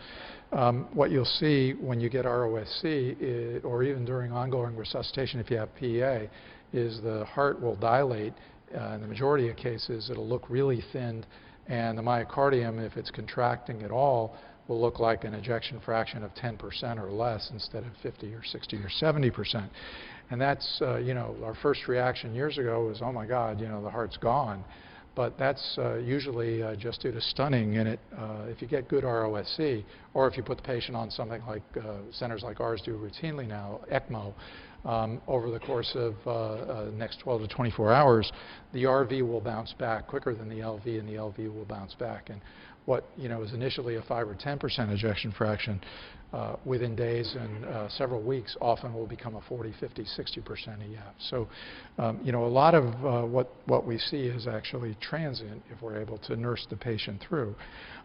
what you'll see when you get ROSC, or even during ongoing resuscitation if you have PEA, is the heart will dilate. In the majority of cases, it'll look really thinned, and the myocardium, if it's contracting at all, will look like an ejection fraction of 10% or less instead of 50 or 60 or 70%. And that's, you know, our first reaction years ago was, oh my God, you know, the heart's gone. But that's usually just due to stunning, and if you get good ROSC, or if you put the patient on something like centers like ours do routinely now, ECMO, over the course of the next 12 to 24 hours, the RV will bounce back quicker than the LV, and the LV will bounce back. And what, you know, is initially a 5 or 10% ejection fraction, within days and several weeks often will become a 40, 50, 60% EF. So, you know, a lot of what we see is actually transient if we're able to nurse the patient through.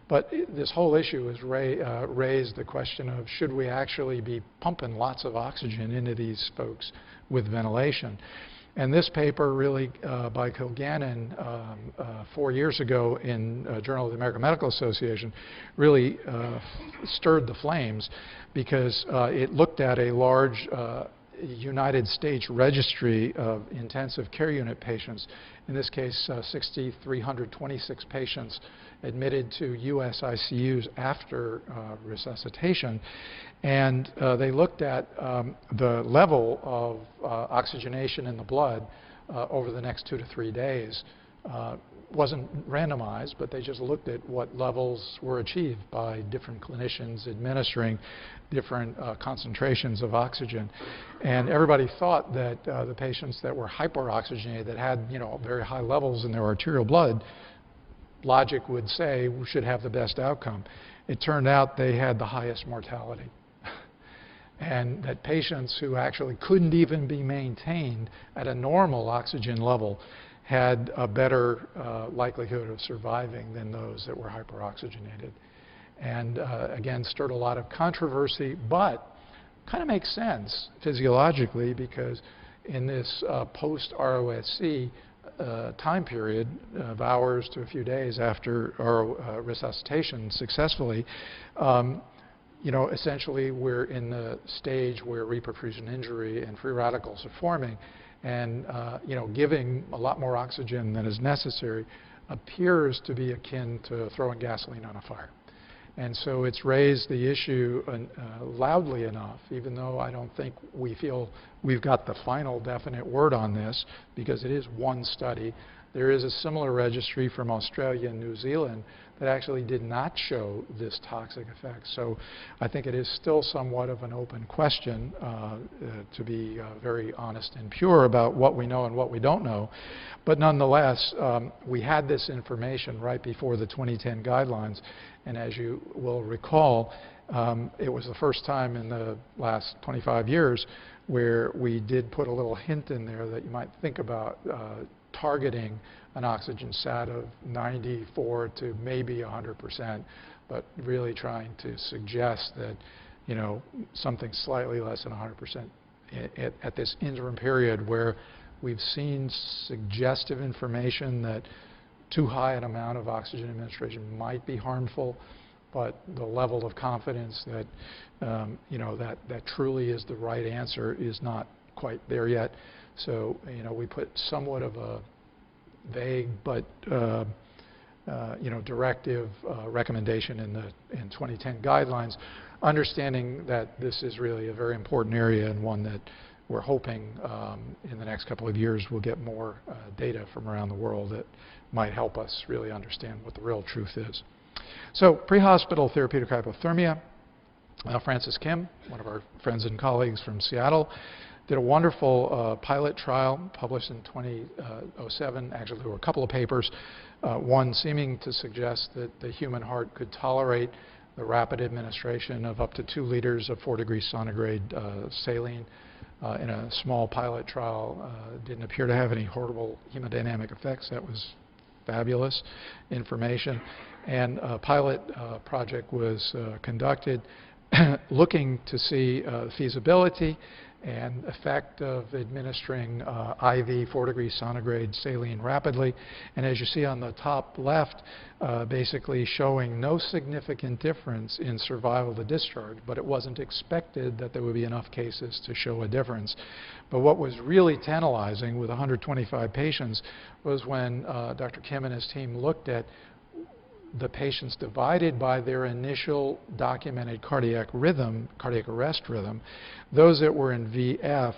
But this whole issue has raised the question of, should we actually be pumping lots of oxygen into these folks with ventilation? And this paper really by Kilgannon 4 years ago in Journal of the American Medical Association really stirred the flames, because it looked at a large United States registry of intensive care unit patients, in this case 6,326 patients admitted to US ICUs after resuscitation. And they looked at the level of oxygenation in the blood over the next 2 to 3 days. Wasn't randomized, but they just looked at what levels were achieved by different clinicians administering different concentrations of oxygen. And everybody thought that the patients that were hyperoxygenated, that had, you know, very high levels in their arterial blood, logic would say we should have the best outcome. It turned out they had the highest mortality. And that patients who actually couldn't even be maintained at a normal oxygen level had a better likelihood of surviving than those that were hyperoxygenated. And again, stirred a lot of controversy, but kind of makes sense physiologically, because in this post-ROSC time period of hours to a few days after our resuscitation successfully, you know, essentially we're in the stage where reperfusion injury and free radicals are forming, and you know, giving a lot more oxygen than is necessary appears to be akin to throwing gasoline on a fire. And so it's raised the issue loudly enough, even though I don't think we feel we've got the final definite word on this, because it is one study. There is a similar registry from Australia and New Zealand that actually did not show this toxic effect. So I think it is still somewhat of an open question, to be very honest and pure about what we know and what we don't know. But nonetheless, we had this information right before the 2010 guidelines. And as you will recall, it was the first time in the last 25 years where we did put a little hint in there that you might think about targeting an oxygen sat of 94 to maybe 100%, but really trying to suggest that, you know, something slightly less than 100% at this interim period where we've seen suggestive information that too high an amount of oxygen administration might be harmful, but the level of confidence that, you know, that truly is the right answer is not quite there yet. So, you know, we put somewhat of a vague but, you know, directive recommendation in 2010 guidelines, understanding that this is really a very important area and one that we're hoping in the next couple of years we'll get more data from around the world that might help us really understand what the real truth is. So pre-hospital therapeutic hypothermia, Francis Kim, one of our friends and colleagues from Seattle, did a wonderful pilot trial published in 2007. Actually, there were a couple of papers, one seeming to suggest that the human heart could tolerate the rapid administration of up to 2 liters of 4-degree centigrade saline in a small pilot trial. Didn't appear to have any horrible hemodynamic effects. That was fabulous information. And a pilot project was conducted looking to see feasibility and effect of administering IV 4-degree centigrade saline rapidly. And as you see on the top left, basically showing no significant difference in survival to discharge, but it wasn't expected that there would be enough cases to show a difference. But what was really tantalizing with 125 patients was when Dr. Kim and his team looked at the patients divided by their initial documented cardiac arrest rhythm. Those that were in VF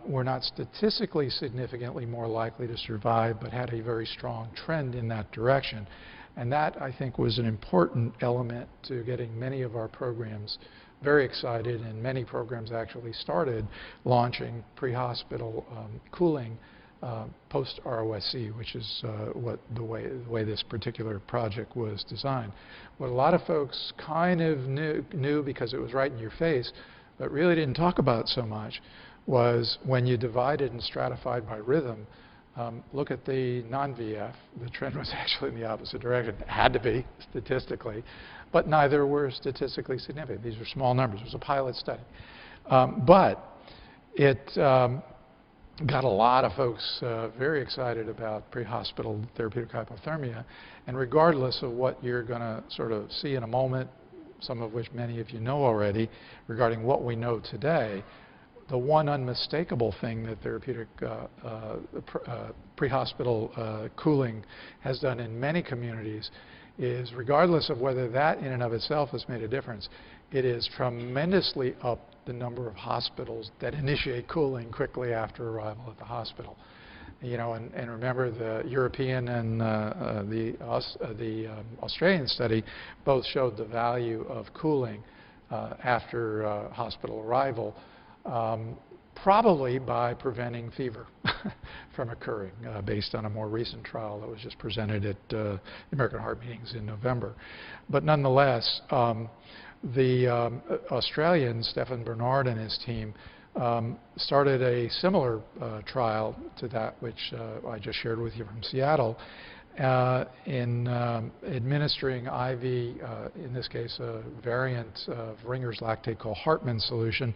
were not statistically significantly more likely to survive, but had a very strong trend in that direction. And that, I think, was an important element to getting many of our programs very excited, and many programs actually started launching pre-hospital cooling post-ROSC, which is the way this particular project was designed. What a lot of folks kind of knew because it was right in your face, but really didn't talk about so much, was when you divided and stratified by rhythm, look at the non-VF, the trend was actually in the opposite direction. It had to be statistically, but neither were statistically significant. These were small numbers. It was a pilot study. But it got a lot of folks very excited about pre-hospital therapeutic hypothermia. And regardless of what you're going to sort of see in a moment, some of which many of you know already, regarding what we know today, the one unmistakable thing that therapeutic pre-hospital cooling has done in many communities is, regardless of whether that in and of itself has made a difference, it is tremendously up the number of hospitals that initiate cooling quickly after arrival at the hospital. You know, and remember, the European and the Australian study both showed the value of cooling after hospital arrival, probably by preventing fever from occurring, based on a more recent trial that was just presented at the American Heart Meetings in November. But nonetheless, the Australian, Stefan Bernard and his team, started a similar trial to that which I just shared with you from Seattle, in administering IV, in this case a variant of Ringer's lactate called Hartmann solution.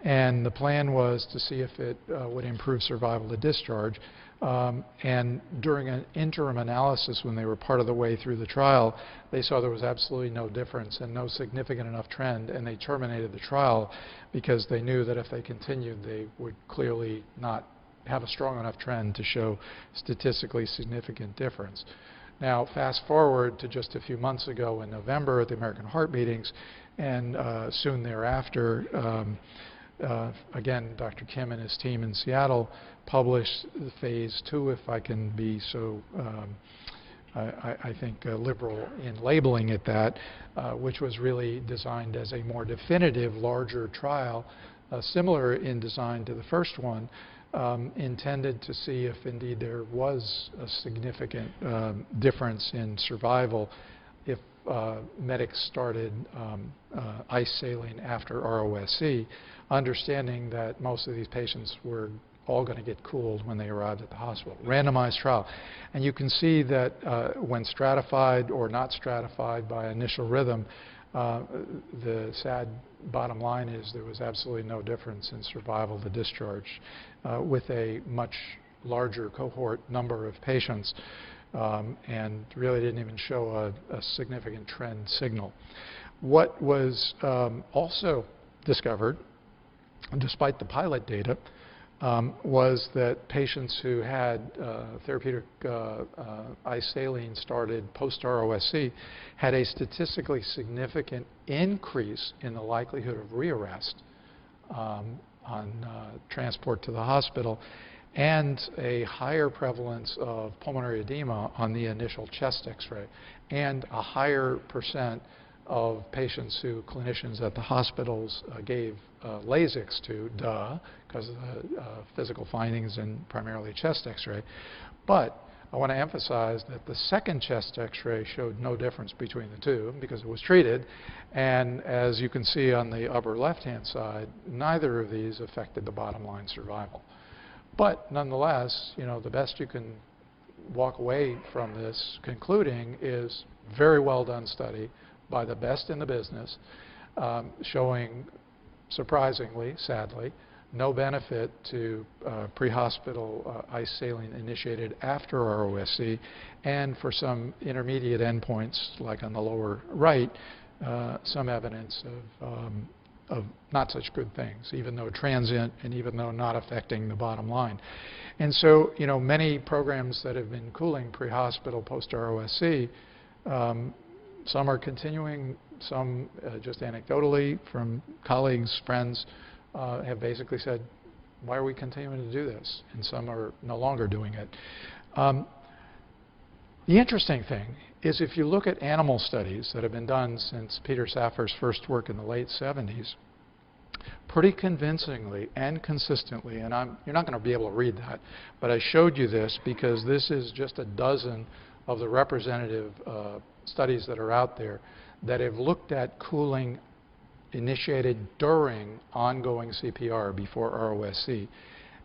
And the plan was to see if it would improve survival to discharge. And during an interim analysis, when they were part of the way through the trial, they saw there was absolutely no difference and no significant enough trend, and they terminated the trial because they knew that if they continued, they would clearly not have a strong enough trend to show statistically significant difference. Now, fast forward to just a few months ago in November at the American Heart Meetings, and soon thereafter, again, Dr. Kim and his team in Seattle published phase 2, if I can be so, I think, liberal in labeling it that, which was really designed as a more definitive, larger trial, similar in design to the first one, intended to see if indeed there was a significant difference in survival if medics started ice saline after ROSC, understanding that most of these patients were all going to get cooled when they arrived at the hospital. Randomized trial. And you can see that when stratified or not stratified by initial rhythm, the sad bottom line is there was absolutely no difference in survival to discharge with a much larger cohort number of patients, and really didn't even show a significant trend signal. What was also discovered, despite the pilot data, was that patients who had therapeutic ice saline started post-ROSC had a statistically significant increase in the likelihood of rearrest on transport to the hospital, and a higher prevalence of pulmonary edema on the initial chest X-ray, and a higher percent of patients who clinicians at the hospitals gave Lasix to, because of the physical findings in primarily chest x-ray. But I want to emphasize that the second chest x-ray showed no difference between the two because it was treated, and as you can see on the upper left-hand side, neither of these affected the bottom line survival. But nonetheless, you know, the best you can walk away from this concluding is very well done study by the best in the business, showing, surprisingly, sadly, no benefit to pre-hospital ice saline initiated after ROSC, and for some intermediate endpoints, like on the lower right, some evidence of not such good things, even though transient and even though not affecting the bottom line. And so, you know, many programs that have been cooling pre-hospital post-ROSC, some are continuing, some just anecdotally from colleagues, friends, have basically said, why are we continuing to do this? And some are no longer doing it. The interesting thing is if you look at animal studies that have been done since Peter Saffar's first work in the late 70s, pretty convincingly and consistently, and you're not going to be able to read that, but I showed you this because this is just a dozen of the representative studies that are out there that have looked at cooling initiated during ongoing CPR before ROSC.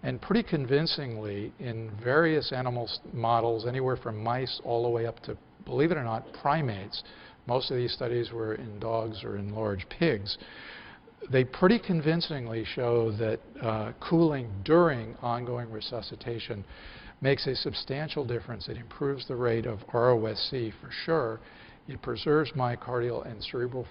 And pretty convincingly, in various animal models, anywhere from mice all the way up to, believe it or not, primates, most of these studies were in dogs or in large pigs, they pretty convincingly show that cooling during ongoing resuscitation makes a substantial difference. It improves the rate of ROSC for sure. It preserves myocardial and cerebral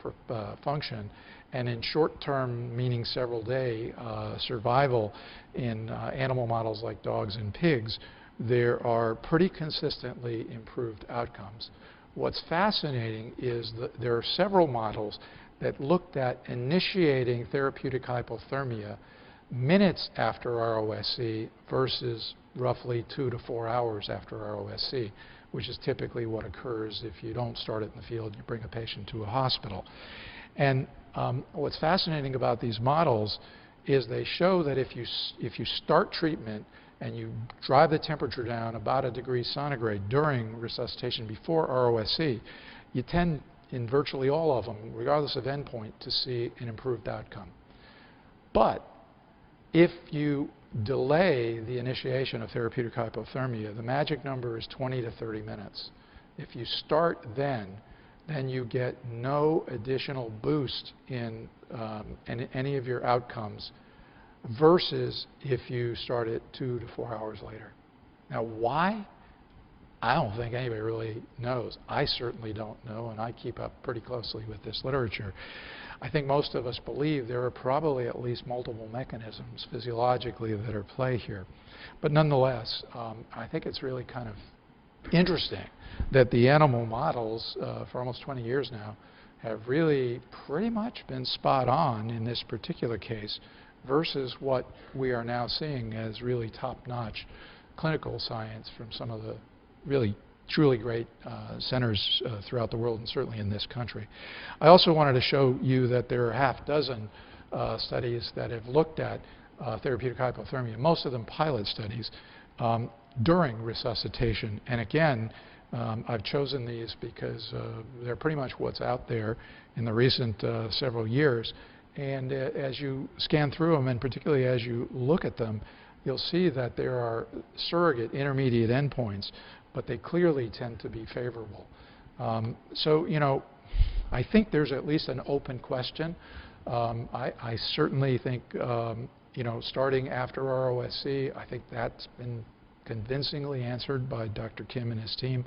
function, and in short-term, meaning several-day survival in animal models like dogs and pigs, there are pretty consistently improved outcomes. What's fascinating is that there are several models that looked at initiating therapeutic hypothermia minutes after ROSC versus roughly 2 to 4 hours after ROSC, which is typically what occurs if you don't start it in the field, you bring a patient to a hospital. And what's fascinating about these models is they show that if you start treatment and you drive the temperature down about 1 degree centigrade during resuscitation before ROSC, you tend, in virtually all of them, regardless of endpoint, to see an improved outcome. But if you delay the initiation of therapeutic hypothermia, the magic number is 20 to 30 minutes. If you start then you get no additional boost in any of your outcomes versus if you start it 2 to 4 hours later. Now, why? I don't think anybody really knows. I certainly don't know, and I keep up pretty closely with this literature. I think most of us believe there are probably at least multiple mechanisms physiologically that are at play here. But nonetheless, I think it's really kind of interesting that the animal models for almost 20 years now have really pretty much been spot on in this particular case versus what we are now seeing as really top-notch clinical science from some of the really truly great centers throughout the world and certainly in this country. I also wanted to show you that there are half dozen studies that have looked at therapeutic hypothermia, most of them pilot studies, during resuscitation. And again, I've chosen these because they're pretty much what's out there in the recent several years. And as you scan through them, and particularly as you look at them, you'll see that there are surrogate intermediate endpoints, but they clearly tend to be favorable. So, you know, I think there's at least an open question. I certainly think, you know, starting after ROSC, I think that's been convincingly answered by Dr. Kim and his team.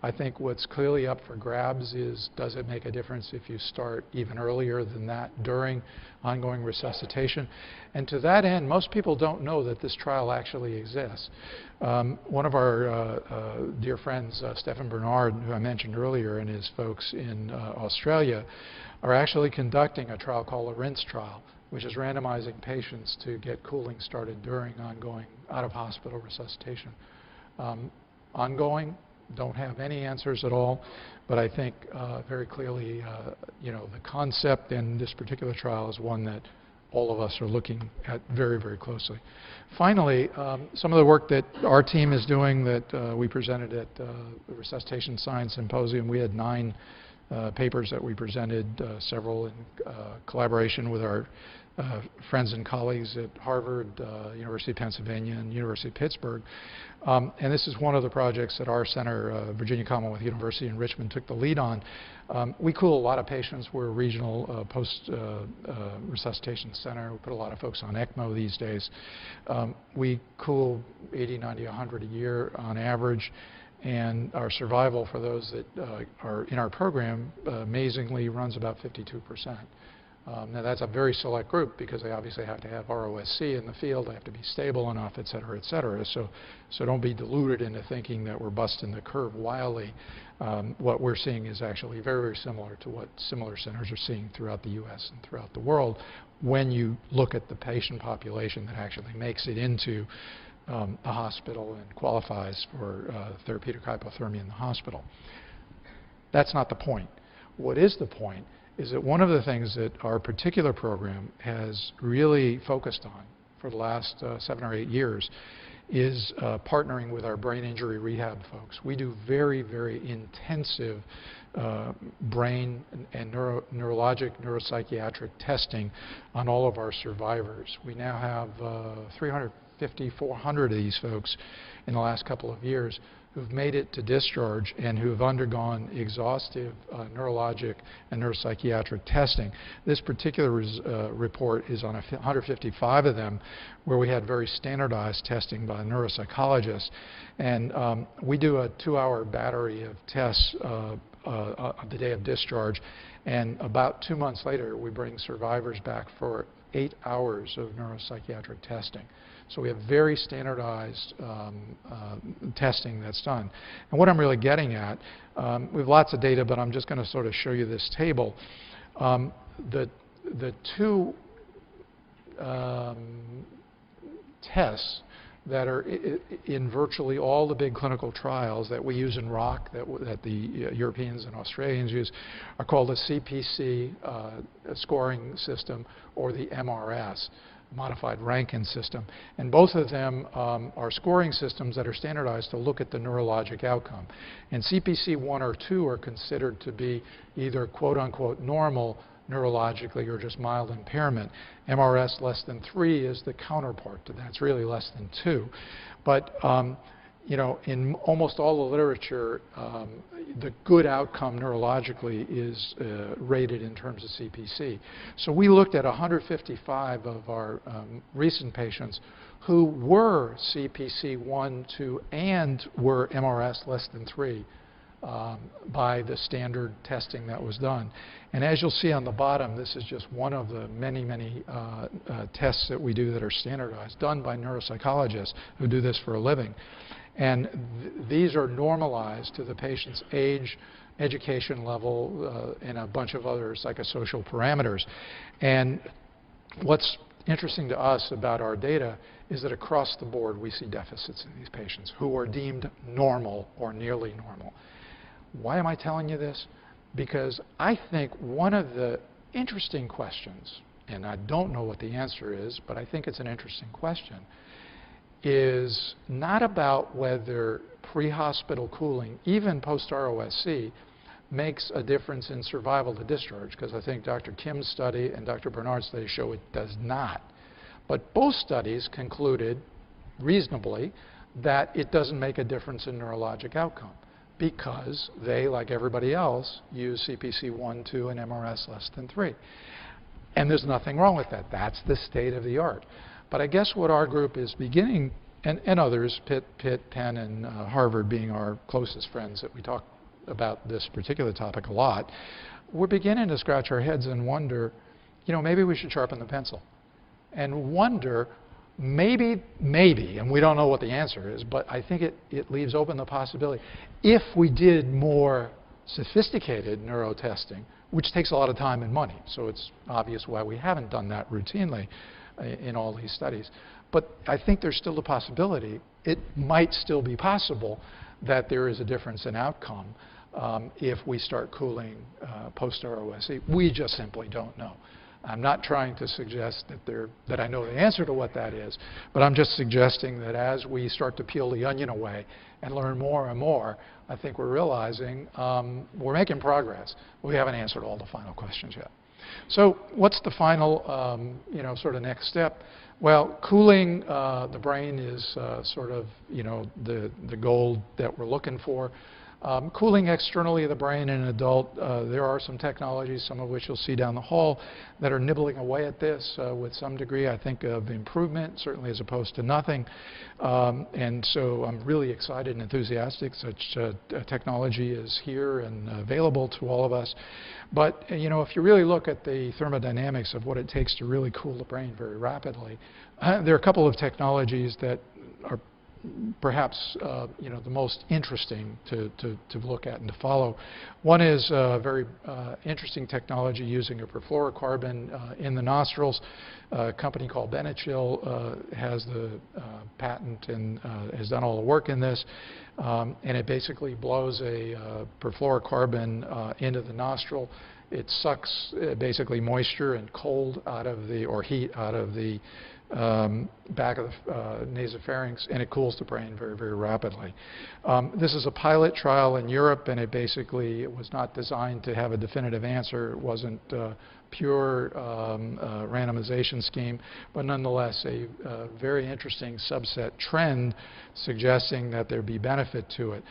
I think what's clearly up for grabs is, does it make a difference if you start even earlier than that during ongoing resuscitation? And to that end, most people don't know that this trial actually exists. One of our dear friends, Stephen Bernard, who I mentioned earlier, and his folks in Australia, are actually conducting a trial called a RINSE trial, which is randomizing patients to get cooling started during ongoing out-of-hospital resuscitation. Ongoing, don't have any answers at all, but I think very clearly, the concept in this particular trial is one that all of us are looking at very, very closely. Finally, some of the work that our team is doing that we presented at the Resuscitation Science Symposium. We had 9 papers that we presented, several in collaboration with our friends and colleagues at Harvard, University of Pennsylvania, and University of Pittsburgh. And this is one of the projects that our center, Virginia Commonwealth University in Richmond, took the lead on. We cool a lot of patients. We're a regional post-resuscitation center. We put a lot of folks on ECMO these days. We cool 80, 90, 100 a year on average. And our survival for those that are in our program amazingly runs about 52%. Now that's a very select group because they obviously have to have ROSC in the field, they have to be stable enough, et cetera, et cetera. So don't be deluded into thinking that we're busting the curve wildly. What we're seeing is actually very, very similar to what similar centers are seeing throughout the US and throughout the world when you look at the patient population that actually makes it into the hospital and qualifies for therapeutic hypothermia in the hospital. That's not the point. What is the point is that one of the things that our particular program has really focused on for the last 7 or 8 years is partnering with our brain injury rehab folks. We do very, very intensive brain and neurologic, neuropsychiatric testing on all of our survivors. We now have 350, 400 of these folks in the last couple of years who've made it to discharge and who have undergone exhaustive neurologic and neuropsychiatric testing. This particular report is on 155 of them where we had very standardized testing by neuropsychologists. And we do a 2-hour battery of tests on the day of discharge. And about 2 months later, we bring survivors back for 8 hours of neuropsychiatric testing. So we have very standardized testing that's done. And what I'm really getting at, we have lots of data, but I'm just going to sort of show you this table. The 2 tests that are in virtually all the big clinical trials that we use in ROC, that the Europeans and Australians use, are called the CPC scoring system or the MRS, modified Rankin system. And both of them are scoring systems that are standardized to look at the neurologic outcome. And CPC 1 or 2 are considered to be either quote-unquote normal neurologically or just mild impairment. MRS less than 3 is the counterpart to that. It's really less than 2. But in almost all the literature, the good outcome neurologically is rated in terms of CPC. So we looked at 155 of our recent patients who were CPC 1, 2, and were MRS less than 3 by the standard testing that was done. And as you'll see on the bottom, this is just one of the many, many tests that we do that are standardized, done by neuropsychologists who do this for a living. And these are normalized to the patient's age, education level, and a bunch of other psychosocial parameters. And what's interesting to us about our data is that across the board we see deficits in these patients who are deemed normal or nearly normal. Why am I telling you this? Because I think one of the interesting questions, and I don't know what the answer is, but I think it's an interesting question, is not about whether pre-hospital cooling, even post-ROSC, makes a difference in survival to discharge, because I think Dr. Kim's study and Dr. Bernard's study show it does not. But both studies concluded, reasonably, that it doesn't make a difference in neurologic outcome because they, like everybody else, use CPC 1, 2, and MRS less than 3. And there's nothing wrong with that. That's the state of the art. But I guess what our group is beginning, and others, Pitt, Penn, and Harvard being our closest friends that we talk about this particular topic a lot, we're beginning to scratch our heads and wonder, maybe we should sharpen the pencil. And wonder, maybe, and we don't know what the answer is, but I think it leaves open the possibility, if we did more sophisticated neurotesting, which takes a lot of time and money, so it's obvious why we haven't done that routinely in all these studies. But I think there's still a possibility, it might still be possible, that there is a difference in outcome if we start cooling post-ROSE. We just simply don't know. I'm not trying to suggest that I know the answer to what that is, but I'm just suggesting that as we start to peel the onion away and learn more and more, I think we're realizing we're making progress. We haven't answered all the final questions yet. So what's the final, sort of next step? Well, cooling the brain is sort of, the goal that we're looking for. Cooling externally the brain in an adult, there are some technologies, some of which you'll see down the hall, that are nibbling away at this with some degree, I think, of improvement, certainly as opposed to nothing. And so I'm really excited and enthusiastic such technology is here and available to all of us. But, if you really look at the thermodynamics of what it takes to really cool the brain very rapidly, there are a couple of technologies that are perhaps the most interesting to look at and to follow. One is a very interesting technology using a perfluorocarbon in the nostrils. A company called Benechill has the patent and has done all the work in this. And it basically blows a perfluorocarbon into the nostril. It sucks basically moisture and cold out of or heat out of the back of the nasopharynx, and it cools the brain very, very rapidly. This is a pilot trial in Europe, and it was not designed to have a definitive answer. It wasn't pure randomization scheme, but nonetheless a very interesting subset trend suggesting that there'd be benefit to it.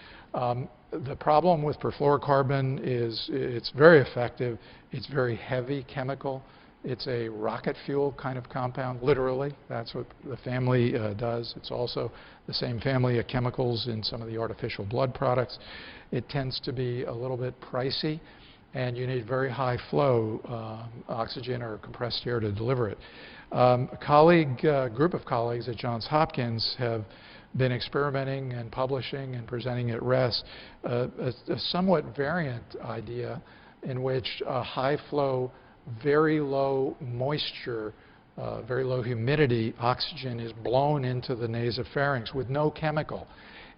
The problem with perfluorocarbon is it's very effective. It's very heavy chemical. It's a rocket fuel kind of compound, literally. That's what the family does. It's also the same family of chemicals in some of the artificial blood products. It tends to be a little bit pricey, and you need very high flow oxygen or compressed air to deliver it. A group of colleagues at Johns Hopkins have been experimenting and publishing and presenting at RES a somewhat variant idea in which high flow, very low moisture, very low humidity oxygen is blown into the nasopharynx with no chemical.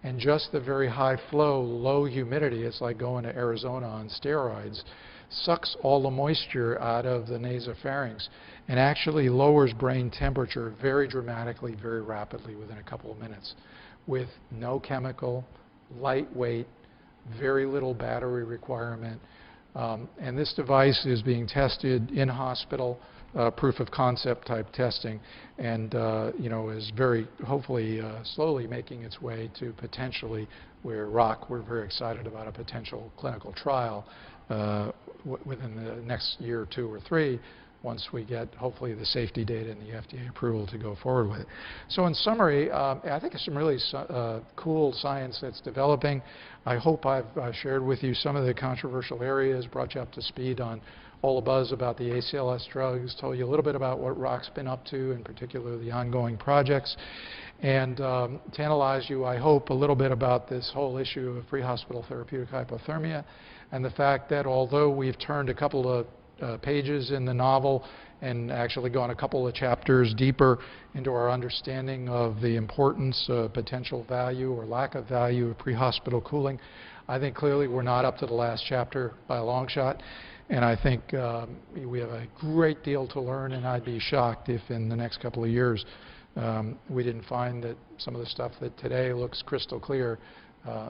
And just the very high flow, low humidity, it's like going to Arizona on steroids, sucks all the moisture out of the nasopharynx and actually lowers brain temperature very dramatically, very rapidly within a couple of minutes with no chemical, lightweight, very little battery requirement. And this device is being tested in hospital, proof of concept type testing, and is very hopefully slowly making its way to potentially where we're very excited about a potential clinical trial within the next year or two or three, once we get hopefully the safety data and the FDA approval to go forward with it. So in summary, I think it's some really cool science that's developing. I hope I've shared with you some of the controversial areas, brought you up to speed on all the buzz about the ACLS drugs, told you a little bit about what ROC's been up to, in particular the ongoing projects, and tantalize you, I hope, a little bit about this whole issue of pre-hospital therapeutic hypothermia and the fact that although we've turned a couple of pages in the novel and actually gone a couple of chapters deeper into our understanding of the importance, potential value or lack of value of pre-hospital cooling, I think clearly we're not up to the last chapter by a long shot. And I think we have a great deal to learn, and I'd be shocked if in the next couple of years we didn't find that some of the stuff that today looks crystal clear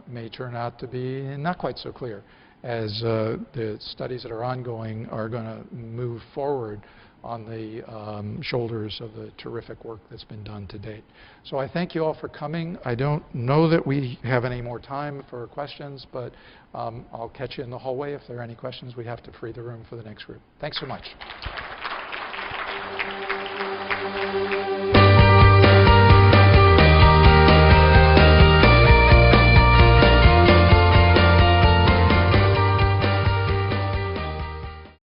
may turn out to be not quite so clear, as the studies that are ongoing are going to move forward on the shoulders of the terrific work that's been done to date. So I thank you all for coming. I don't know that we have any more time for questions, but I'll catch you in the hallway. If there are any questions, we have to free the room for the next group. Thanks so much.